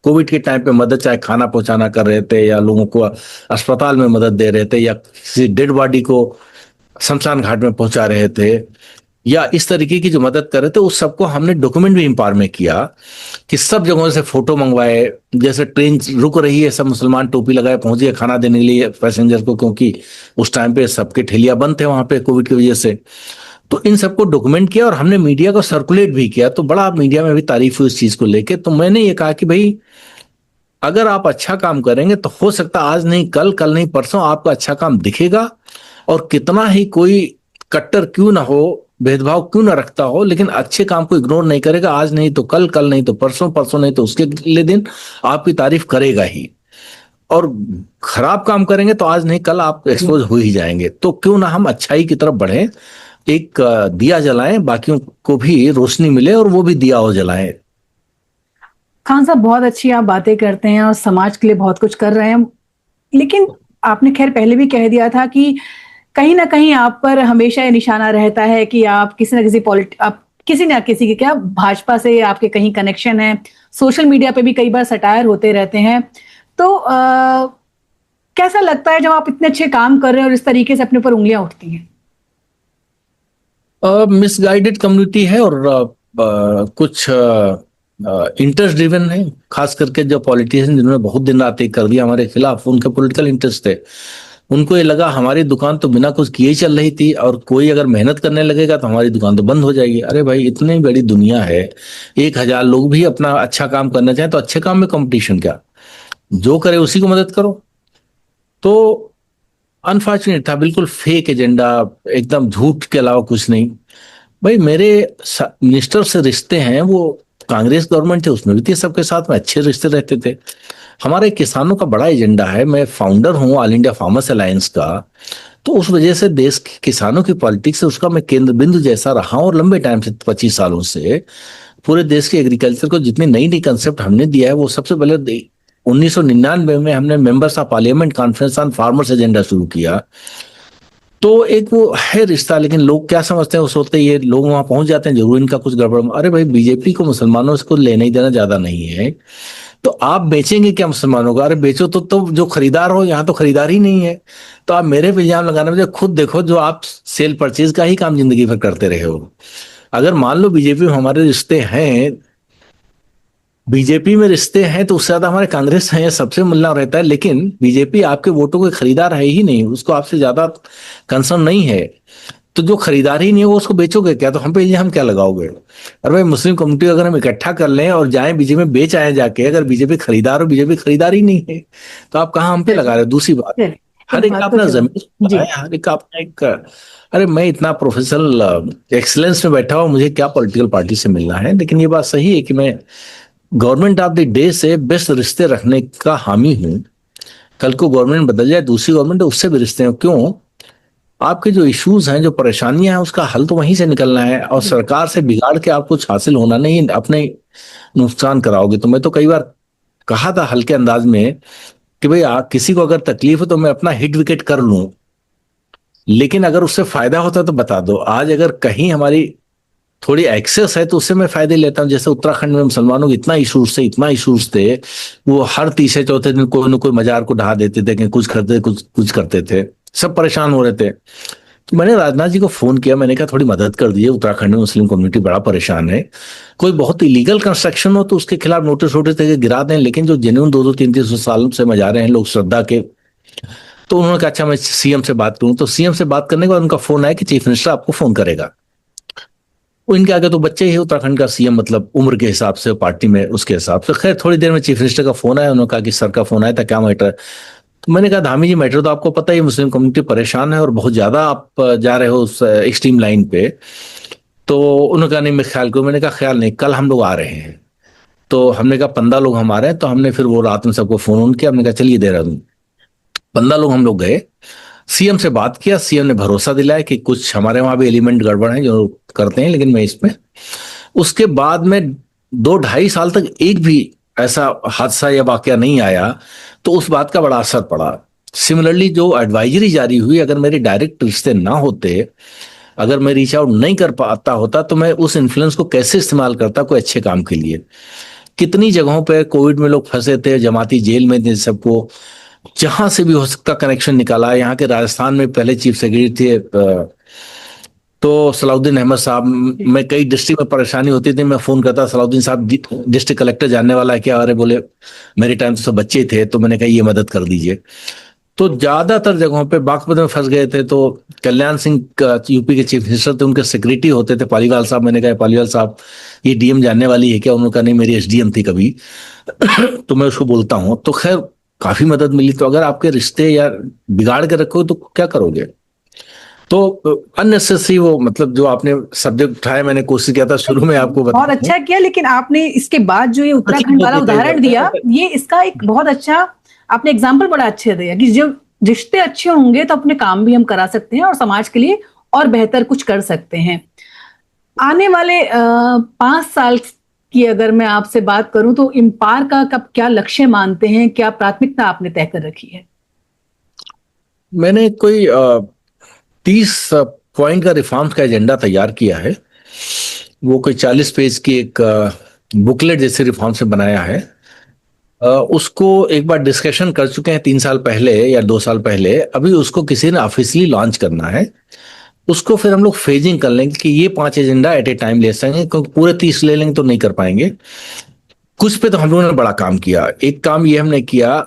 कोविड के टाइम पे मदद, चाहे खाना पहुंचाना कर रहे थे या लोगों को अस्पताल में मदद दे रहे थे या किसी डेड बॉडी को शमशान घाट में पहुंचा रहे थे या इस तरीके की जो मदद कर रहे थे, उस सबको हमने डॉक्यूमेंट भी इम्पावर में किया कि सब जगहों से फोटो मंगवाए। जैसे ट्रेन रुक रही है, सब मुसलमान टोपी लगाए पहुंच गए खाना देने के लिए पैसेंजर को, क्योंकि उस टाइम पे सबके ठेलिया बंद थे वहां पे कोविड की वजह से। तो इन सबको डॉक्यूमेंट किया और हमने मीडिया को सर्कुलेट भी किया, तो बड़ा मीडिया में भी तारीफ हुई इस चीज को लेके। तो मैंने ये कहा कि भाई अगर आप अच्छा काम करेंगे तो हो सकता आज नहीं कल, कल नहीं परसों आपका अच्छा काम दिखेगा, और कितना ही कोई कट्टर क्यों ना हो, भेदभाव क्यों ना रखता हो, लेकिन अच्छे काम को इग्नोर नहीं करेगा। आज नहीं तो कल, कल नहीं तो परसों, परसों नहीं तो उसके अगले दिन आपकी तारीफ करेगा ही। और खराब काम करेंगे तो आज नहीं कल आप एक्सपोज हो ही जाएंगे। तो क्यों ना हम अच्छाई की तरफ बढ़ें, एक दिया जलाएं, बाकियों को भी रोशनी मिले और वो भी दिया और जलाएं। खान साहब, बहुत अच्छी आप बातें करते हैं और समाज के लिए बहुत कुछ कर रहे हैं, लेकिन आपने खैर पहले भी कह दिया था कि कहीं ना कहीं आप पर हमेशा ये निशाना रहता है कि आप किसी ना किसी आप किसी ना किसी के, क्या भाजपा से आपके कहीं कनेक्शन है, सोशल मीडिया पे भी कई बार सटायर होते रहते हैं। तो कैसा लगता है जब आप इतने अच्छे काम कर रहे हैं और इस तरीके से अपने ऊपर उंगलियां उठती हैं? मिसगाइडेड कम्युनिटी है, और कुछ इंटरेस्ट ड्रिवन है, खास करके जो पॉलिटिशियन जिन्होंने बहुत दिन रात एक कर दिया हमारे खिलाफ, उनके पॉलिटिकल इंटरेस्ट थे। उनको ये लगा हमारी दुकान तो बिना कुछ किए ही चल रही थी, और कोई अगर मेहनत करने लगेगा तो हमारी दुकान तो बंद हो जाएगी। अरे भाई, इतनी बड़ी दुनिया है, 1000 लोग भी अपना अच्छा काम करना चाहें तो अच्छे काम में कंपटीशन क्या, जो करे उसी को मदद करो। तो अनफॉर्चुनेट था, बिल्कुल फेक एजेंडा, एकदम झूठ के अलावा कुछ नहीं। भाई मेरे मिनिस्टर से रिश्ते हैं, वो कांग्रेस गवर्नमेंट थे उसमें भी थे, सबके साथ में अच्छे रिश्ते रहते थे। हमारे किसानों का बड़ा एजेंडा है, मैं फाउंडर हूं ऑल इंडिया फार्मर्स अलायंस का, तो उस वजह से देश के किसानों की पॉलिटिक्स से उसका मैं केंद्र बिंदु जैसा रहा हूं, और लंबे टाइम से 25 सालों से पूरे देश के एग्रीकल्चर को जितनी नई नई कंसेप्ट हमने दिया है, वो सबसे पहले 1999 में हमने members of parliament conference on farmers agenda शुरू किया। तो एक वो है रिश्ता, लेकिन लोग क्या समझते हैं, वो सोचते हैं ये लोग वहां पहुंच जाते हैं जरूर इनका कुछ गड़बड़। अरे भाई, बीजेपी को मुसलमानों से कुछ लेना ही देना ज्यादा नहीं है, तो आप बेचेंगे क्या मुसलमानों को? अरे बेचो तो जो खरीदार हो, यहाँ तो खरीदार ही नहीं है। तो आप मेरे पे इल्जाम लगाने में खुद देखो, जो आप सेल परचेज का ही काम जिंदगी भर करते रहे हो। अगर मान लो बीजेपी में हमारे रिश्ते हैं, बीजेपी में रिश्ते हैं, तो उससे ज्यादा हमारे कांग्रेस है, सबसे मिलना रहता है, लेकिन बीजेपी आपके वोटों के खरीदार है ही नहीं, उसको आपसे ज्यादा कंसर्न नहीं है। तो जो खरीदार ही नहीं है वो उसको बेचोगे क्या? तो हम पे हम क्या लगाओगे? और भाई मुस्लिम कम्युनिटी अगर हम इकट्ठा कर लें और जाएं बीजेपी में बेच आए जाके, अगर बीजेपी खरीदार हो, बीजेपी खरीदार ही नहीं है, तो आप कहाँ हम पे लगा रहे हो? दूसरी बात, हर एक का अपना जमीन है, हर एक का अपना एक। अरे मैं इतना प्रोफेशनल एक्सीलेंस में बैठा हूँ, मुझे क्या पॉलिटिकल पार्टी से मिलना है? लेकिन ये बात सही है कि मैं गवर्नमेंट ऑफ द डे से बेस्ट रिश्ते रखने का हामी हूं। कल को गवर्नमेंट बदल जाए, दूसरी गवर्नमेंट, उससे भी रिश्ते हो। क्यों? आपके जो इश्यूज हैं, जो परेशानियां हैं, उसका हल तो वहीं से निकलना है, और सरकार से बिगाड़ के आप कुछ हासिल होना नहीं, अपने नुकसान कराओगे। तो मैं तो कई बार कहा था हल्के अंदाज में कि भाई किसी को अगर तकलीफ हो तो मैं अपना हिट विकेट कर लूं, लेकिन अगर उससे फायदा होता तो बता दो। आज अगर कहीं हमारी थोड़ी एक्सेस है तो उससे मैं फायदे लेता हूं। जैसे उत्तराखंड में मुसलमानों के इतना इशूज थे, वो हर तीसरे चौथे दिन कोई ना कोई मजार को ढहा देते थे, कि कुछ करते थे, सब परेशान हो रहे थे। तो मैंने राजनाथ जी को फोन किया, मैंने कहा थोड़ी मदद कर दीजिए, उत्तराखंड में मुस्लिम कम्युनिटी बड़ा परेशान है, कोई बहुत इलीगल कंस्ट्रक्शन हो तो उसके खिलाफ नोटिस वोटिस गिरा दें, लेकिन जो जेन्युइन 2-3 सालों से मजा रहे हैं लोग श्रद्धा के। तो उन्होंने कहा अच्छा मैं सीएम से बात करूं। तो सीएम से बात करने के बाद उनका फोन आया कि चीफ मिनिस्टर आपको फोन करेगा। वो इनके आगे तो बच्चे ही, उत्तराखंड का सीएम, मतलब उम्र के हिसाब से, पार्टी में उसके हिसाब से। खैर थोड़ी देर में चीफ मिनिस्टर का फोन आया, उन्होंने कहा कि सर का फोन आया था, क्या मैटर? तो मैंने कहा धामी जी, मैटर तो आपको पता ही, मुस्लिम कम्युनिटी परेशान है और बहुत ज्यादा आप जा रहे हो उस एक्सट्रीम लाइन पे। तो उन्होंने कहा नहीं मैं ख्याल करूँ। मैंने कहा ख्याल नहीं, कल हम लोग आ रहे हैं। तो हमने कहा 15 लोग हम आ रहे हैं। तो हमने फिर वो रात में सबको फोन किया, हमने कहा चलिए देहरादून। 15 लोग हम लोग गए, सीएम से बात किया, सीएम ने भरोसा दिलाया कि कुछ हमारे वहां भी एलिमेंट गड़बड़ है जो करते हैं, लेकिन मैं इसमें। उसके बाद में 2-2.5 साल तक एक भी ऐसा हादसा या वाकया नहीं आया, तो उस बात का बड़ा असर पड़ा। सिमिलरली जो एडवाइजरी जारी हुई, अगर मेरे डायरेक्ट रिश्ते ना होते, अगर मैं रीच आउट नहीं कर पाता होता, तो मैं उस इन्फ्लुएंस को कैसे इस्तेमाल करता कोई अच्छे काम के लिए। कितनी जगहों पे कोविड में लोग फंसे थे, जमाती जेल में थे, सबको जहां से भी हो सकता कनेक्शन निकाला। यहाँ के राजस्थान में पहले चीफ सेक्रेटरी थे तो सलाउद्दीन अहमद साहब, मैं कई डिस्ट्रिक्ट में परेशानी होती थी, मैं फोन करता, सलाउद्दीन साहब डिस्ट्रिक्ट कलेक्टर जानने वाला है क्या? अरे बोले मेरे टाइम तो सब बच्चे थे, तो मैंने कहा ये मदद कर दीजिए। तो ज्यादातर जगहों पे बागपत में फंस गए थे, तो कल्याण सिंह यूपी के चीफ मिनिस्टर थे, उनके सेक्रेटरी होते थे पालीवाल साहब। मैंने कहा पालीवाल साहब ये डीएम जानने वाली है क्या? उन्होंने कहा नहीं, मेरी एसडीएम थी कभी तो मैं उसको बोलता हूँ। तो खैर काफी मदद मिली। तो अगर आपके रिश्ते या बिगाड़ के रखो तो क्या करोगे? तो अननेसेसरी वो, मतलब जो आपने सब्जेक्ट उठाया, मैंने कोशिश किया था शुरू में आपको बहुत अच्छा किया, लेकिन आपने इसके बाद जो ये उत्तराखंड वाला उदाहरण दिया, ये इसका एक बहुत अच्छा आपने एग्जाम्पल बड़ा अच्छे दिया कि जो रिश्ते अच्छे होंगे तो अपने काम भी हम करा सकते हैं और समाज के लिए और बेहतर कुछ कर सकते हैं। आने वाले 5 साल की अगर मैं आपसे बात करूं तो इम्पार का कब क्या लक्ष्य मानते हैं, क्या प्राथमिकता आपने तय कर रखी है? मैंने कोई 30 पॉइंट का रिफॉर्म्स का एजेंडा तैयार किया है। वो कोई 40 पेज की एक बुकलेट जैसे रिफॉर्म से बनाया है। उसको एक बार डिस्कशन कर चुके हैं 3 साल पहले या 2 साल पहले। अभी उसको किसी ने ऑफिशियली लॉन्च करना है। उसको फिर हम लोग फेजिंग कर लेंगे कि ये 5 एजेंडा एट ए टाइम ले सकेंगे, क्योंकि पूरे 30 ले लेंगे तो नहीं कर पाएंगे। कुछ पे तो हम लोगों ने बड़ा काम किया। एक काम ये हमने किया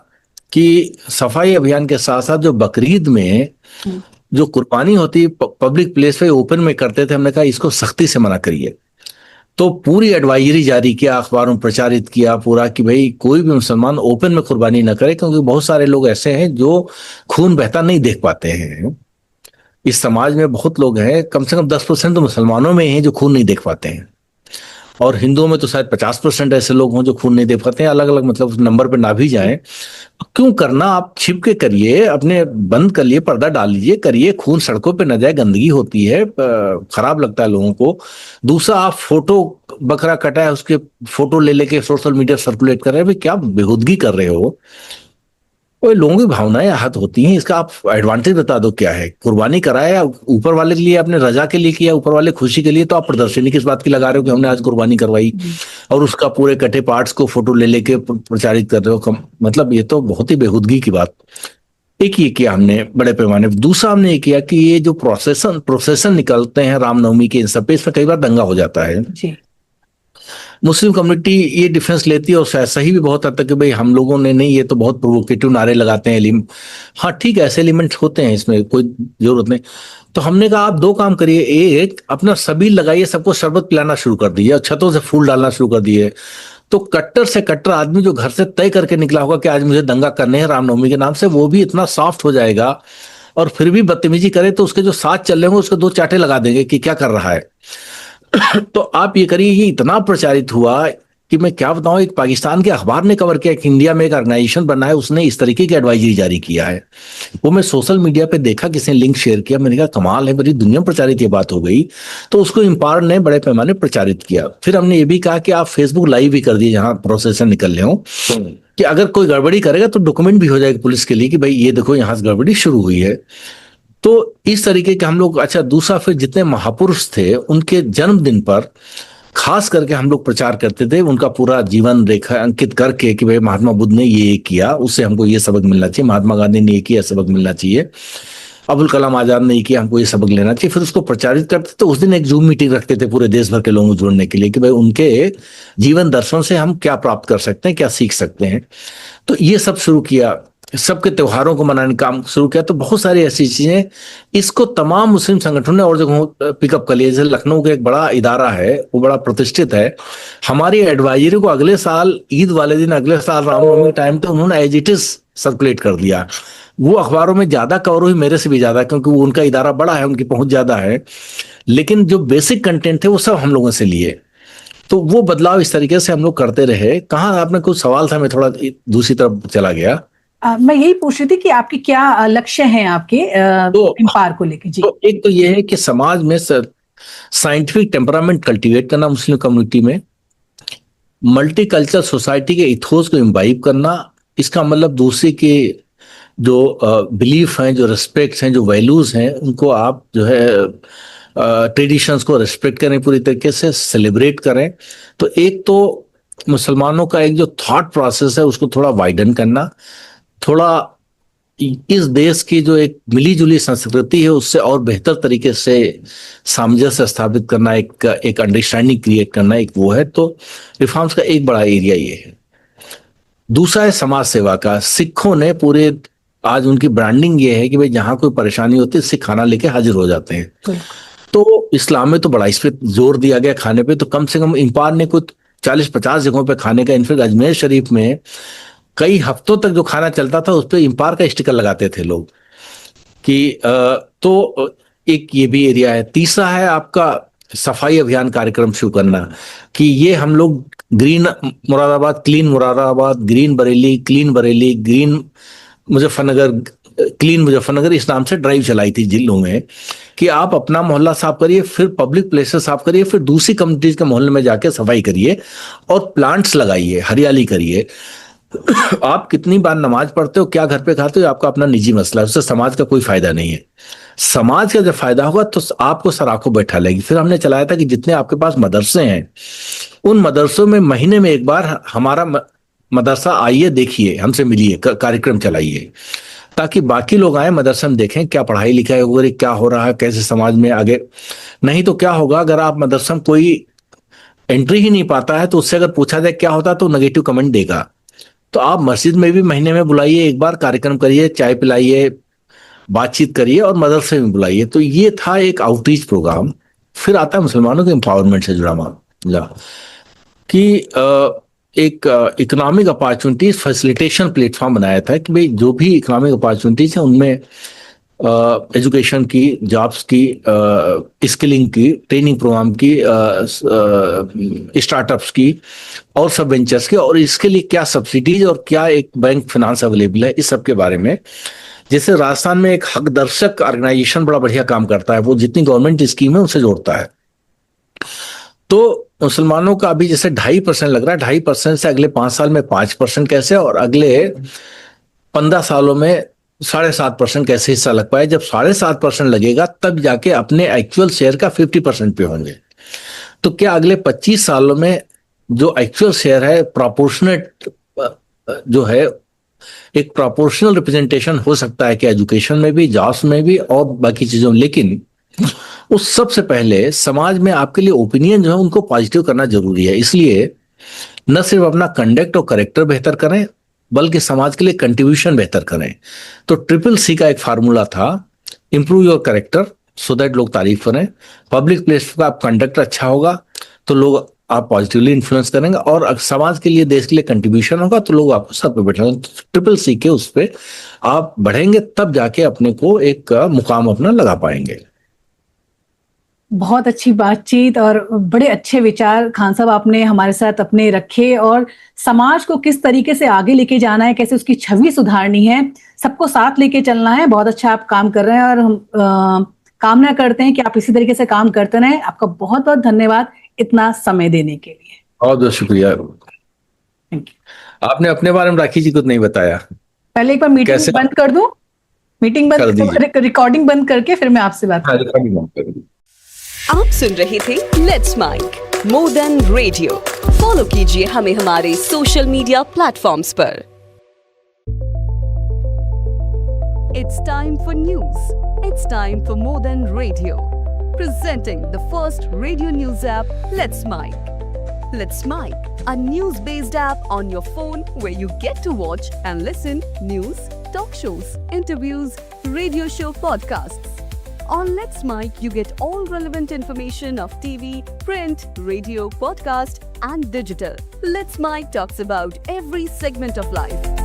कि सफाई अभियान के साथ साथ जो बकरीद में जो कुर्बानी होती पब्लिक प्लेस पे ओपन में करते थे, हमने कहा इसको सख्ती से मना करिए। तो पूरी एडवाइजरी जारी किया, अखबारों में प्रचारित किया पूरा कि भाई कोई भी मुसलमान ओपन में कुर्बानी न करे, क्योंकि बहुत सारे लोग ऐसे हैं जो खून बहता नहीं देख पाते हैं। इस समाज में बहुत लोग हैं, कम से कम 10% तो मुसलमानों में हैं जो खून नहीं देख पाते हैं, और हिंदुओं में तो शायद 50% ऐसे लोग हों जो खून नहीं देख पाते हैं। अलग अलग मतलब उस नंबर पे ना भी जाएं, क्यों करना? आप छिप के करिए, अपने बंद कर लिए, पर्दा डाल लीजिए, करिए। खून सड़कों पे न जाए, गंदगी होती है, खराब लगता है लोगों को। दूसरा, आप फोटो बकरा कटा है उसके फोटो ले लेके सोशल मीडिया सर्कुलेट कर रहे हैं, भाई क्या बेहूदगी कर रहे हो? कोई लोगों की भावनाएं आहत होती हैं। इसका आप एडवांटेज बता दो क्या है। कुर्बानी कराया ऊपर वाले के लिए, अपने रजा के लिए किया, ऊपर वाले खुशी के लिए, तो आप प्रदर्शनी किस बात की लगा रहे हो कि हमने आज कुर्बानी करवाई, और उसका पूरे कटे पार्ट्स को फोटो ले लेके प्रचारित कर रहे हो? मतलब ये तो बहुत ही बेहूदगी की बात। एक ये किया हमने बड़े पैमाने पर। दूसरा हमने ये किया कि ये जो प्रोसेसन निकलते हैं रामनवमी के, इन सब पे, इसमें कई बार दंगा हो जाता है। मुस्लिम कम्युनिटी ये डिफेंस लेती है, और सही भी बहुत हद तक कि भाई हम लोगों ने नहीं, ये तो बहुत प्रोवोकेटिव नारे लगाते हैं। हाँ ठीक है, ऐसे एलिमेंट्स होते हैं, इसमें कोई जरूरत नहीं। तो हमने कहा आप 2 काम करिए। एक, अपना सबील लगाइए, सबको शरबत पिलाना शुरू कर दिए, छतों से फूल डालना शुरू कर दिए। तो कट्टर से कट्टर आदमी जो घर से तय करके निकला होगा कि आज मुझे दंगा करने हैं रामनवमी के नाम से, वो भी इतना सॉफ्ट हो जाएगा। और फिर भी बदतमीजी करे तो उसके जो साथ चल रहे होंगे उसको 2 चाटे लगा देंगे कि क्या कर रहा है। तो आप ये करिए। ये इतना प्रचारित हुआ कि मैं क्या बताऊं, एक पाकिस्तान के अखबार ने कवर किया कि इंडिया में एक ऑर्गेनाइजेशन बना है, उसने इस तरीके की एडवाइजरी जारी किया है। वो मैं सोशल मीडिया पे देखा, किसी ने लिंक शेयर किया, मैंने कहा कमाल है, बड़ी दुनिया में प्रचारित ये बात हो गई। तो उसको इम्पावर ने बड़े पैमाने प्रचारित किया। फिर हमने ये भी कहा कि आप फेसबुक लाइव भी कर दिए जहां प्रोसेसन निकल रहे हो, कि अगर कोई गड़बड़ी करेगा तो डॉक्यूमेंट भी हो जाएगा पुलिस के लिए कि भाई ये देखो यहां से गड़बड़ी शुरू हुई है। तो इस तरीके के हम लोग। अच्छा, दूसरा, फिर जितने महापुरुष थे उनके जन्मदिन पर खास करके हम लोग प्रचार करते थे, उनका पूरा जीवन रेखा अंकित करके कि भाई महात्मा बुद्ध ने ये किया, उससे हमको ये सबक मिलना चाहिए, महात्मा गांधी ने ये किया, सबक मिलना चाहिए, अबुल कलाम आजाद ने ये किया, हमको ये सबक लेना चाहिए। फिर उसको प्रचारित करते। तो उस दिन एक जूम मीटिंग रखते थे पूरे देश भर के लोगों को जोड़ने के लिए कि भाई उनके जीवन दर्शन से हम क्या प्राप्त कर सकते हैं, क्या सीख सकते हैं। तो ये सब शुरू किया, सबके त्योहारों को मनाने का काम शुरू किया। तो बहुत सारी ऐसी चीजें, इसको तमाम मुस्लिम संगठनों ने और जगहों पिकअप कर लिया। जैसे लखनऊ का एक बड़ा इदारा है, वो बड़ा प्रतिष्ठित है, हमारी एडवाइजरी को अगले साल ईद वाले दिन, अगले साल रामनवमी के टाइम तो उन्होंने एज इट इज सर्कुलेट कर दिया। वो अखबारों में ज्यादा कवर हुई, मेरे से भी ज्यादा, क्योंकि वो उनका इदारा बड़ा है, उनकी पहुंच ज्यादा है। लेकिन जो बेसिक कंटेंट थे वो सब हम लोगों से लिए। तो वो बदलाव इस तरीके से हम लोग करते रहे। कहाँ आपने कुछ सवाल था, मैं थोड़ा दूसरी तरफ चला गया। मैं यही पूछ रही थी कि आपके क्या लक्ष्य हैं आपके इम्पार को लेकर? जी। तो एक तो ये है कि समाज में साइंटिफिक टेम्परामेंट कल्टीवेट करना मुस्लिम कम्युनिटी में। मल्टीकल्चरल सोसाइटी के इथोस को इम्बाइब करना, इसका मतलब दूसरे के जो बिलीफ हैं, जो रिस्पेक्ट्स हैं, जो वैल्यूज हैं, उनको आप जो है ट्रेडिशंस को रिस्पेक्ट करें, पूरी तरीके से सेलिब्रेट करें। तो एक तो मुसलमानों का एक जो थॉट प्रोसेस है उसको थोड़ा वाइडन करना, थोड़ा इस देश की जो एक मिली-जुली संस्कृति है उससे और बेहतर तरीके से सामंजस्य स्थापित करना, एक अंडरस्टैंडिंग क्रिएट करना, एक वो है। तो रिफॉर्म्स का एक बड़ा एरिया ये है। दूसरा है समाज सेवा का। सिखों ने पूरे, आज उनकी ब्रांडिंग ये है कि भाई जहां कोई परेशानी होती है सिख खाना लेके हाजिर हो जाते हैं। तो इस्लाम में तो बड़ा इस पे जोर दिया गया खाने पे। तो कम से कम इम्पार ने कुछ 40-50 जगहों पे खाने का, इनफैक्ट अजमेर शरीफ में कई हफ्तों तक जो खाना चलता था उस पर इम्पार का स्टिकर लगाते थे लोग कि तो एक ये भी एरिया है। तीसरा है आपका सफाई अभियान कार्यक्रम शुरू करना कि ये हम लोग green Moradabad, clean Moradabad, green Bareilly, clean Bareilly, green Muzaffarnagar, clean Muzaffarnagar, इस नाम से ड्राइव चलाई थी जिलों में कि आप अपना मोहल्ला साफ करिए, फिर पब्लिक प्लेसेस साफ करिए, फिर दूसरी कम्युनिटीज के मोहल्ले में जाके सफाई करिए और प्लांट्स लगाइए, हरियाली करिए। आप कितनी बार नमाज पढ़ते हो, क्या घर पे खाते हो, आपका अपना निजी मसला है, उससे समाज का कोई फायदा नहीं है। समाज का जब फायदा होगा तो आपको सराखों बैठा लेगी। फिर हमने चलाया था कि जितने आपके पास मदरसे हैं उन मदरसों में महीने में एक बार हमारा मदरसा आइए, देखिए, हमसे मिलिए, कार्यक्रम चलाइए, ताकि बाकी लोग आए मदरसा में देखें क्या पढ़ाई लिखाई वगैरह क्या हो रहा है, कैसे समाज में आगे। नहीं तो क्या होगा, अगर आप मदरसा में कोई एंट्री ही नहीं पाता है तो उससे अगर पूछा जाए क्या होता है तो नेगेटिव कमेंट देगा। तो आप मस्जिद में भी महीने में बुलाइए, एक बार कार्यक्रम करिए, चाय पिलाइए, बातचीत करिए, और मदरसे में बुलाइए। तो ये था एक आउटरीच प्रोग्राम। फिर आता है मुसलमानों के एम्पावरमेंट से जुड़ा मामला कि एक इकोनॉमिक अपॉर्चुनिटीज फैसिलिटेशन प्लेटफॉर्म बनाया था कि भाई जो भी इकोनॉमिक अपॉर्चुनिटीज है उनमें एजुकेशन की, जॉब्स की, स्किलिंग की, ट्रेनिंग प्रोग्राम की, स्टार्टअप्स की और सब वेंचर्स की, और इसके लिए क्या सब्सिडीज और क्या एक बैंक फाइनेंस अवेलेबल है, इस सब के बारे में। जैसे राजस्थान में एक हक दर्शक ऑर्गेनाइजेशन बड़ा बढ़िया काम करता है, वो जितनी गवर्नमेंट स्कीम है उनसे जोड़ता है। तो मुसलमानों का अभी जैसे 2.5% लग रहा है, 2.5% से अगले 5 साल में 5% कैसे, और अगले 15 सालों में 7.5% कैसे हिस्सा लग पाए। जब 7.5% लगेगा तब जाके अपने एक्चुअल शेयर का 50% पे होंगे। तो क्या अगले 25 सालों में जो एक्चुअल शेयर है प्रोपोर्शनेट जो है, एक प्रोपोर्शनल रिप्रेजेंटेशन हो सकता है कि एजुकेशन में भी, जॉब्स में भी और बाकी चीजों में। लेकिन उस सबसे पहले समाज में आपके लिए ओपिनियन जो है उनको पॉजिटिव करना जरूरी है। इसलिए न सिर्फ अपना कंडक्ट और करेक्टर बेहतर करें बल्कि समाज के लिए कंट्रीब्यूशन बेहतर करें। तो CCC का एक फार्मूला था, improve your character so that लोग तारीफ करें। पब्लिक प्लेस का आप कंडक्ट अच्छा होगा तो लोग आप पॉजिटिवली इन्फ्लुएंस करेंगे, और समाज के लिए, देश के लिए कंट्रीब्यूशन होगा तो लोग आपको सर पे बैठेंगे। CCC के उस पे आप बढ़ेंगे तब जाके अपने को एक मुकाम अपना लगा पाएंगे। बहुत अच्छी बातचीत और बड़े अच्छे विचार खान साहब आपने हमारे साथ अपने रखे, और समाज को किस तरीके से आगे लेके जाना है, कैसे उसकी छवि सुधारनी है, सबको साथ लेके चलना है। बहुत अच्छा आप काम कर रहे हैं और हम कामना करते हैं कि आप इसी तरीके से काम करते रहें। आपका बहुत बहुत धन्यवाद इतना समय देने के लिए। बहुत बहुत शुक्रिया। Thank you. आपने अपने बारे में राखी जी कुछ नहीं बताया। पहले एक बार मीटिंग बंद कर दूं, मीटिंग बंद, रिकॉर्डिंग बंद करके फिर मैं आपसे बात करूं। आप सुन रहे थे let's make more than radio. Follow कीजिए हमें हमारे सोशल मीडिया प्लेटफॉर्म्स पर। It's time for news. It's time for more than radio. Presenting the first radio news app, Let's Mic. Let's Mic, a news-based app on your phone where you get to watch and listen news, talk shows, interviews, radio show podcasts. On Let's Mic, you get all relevant information of TV, print, radio, podcast, and digital. Let's Mic talks about every segment of life.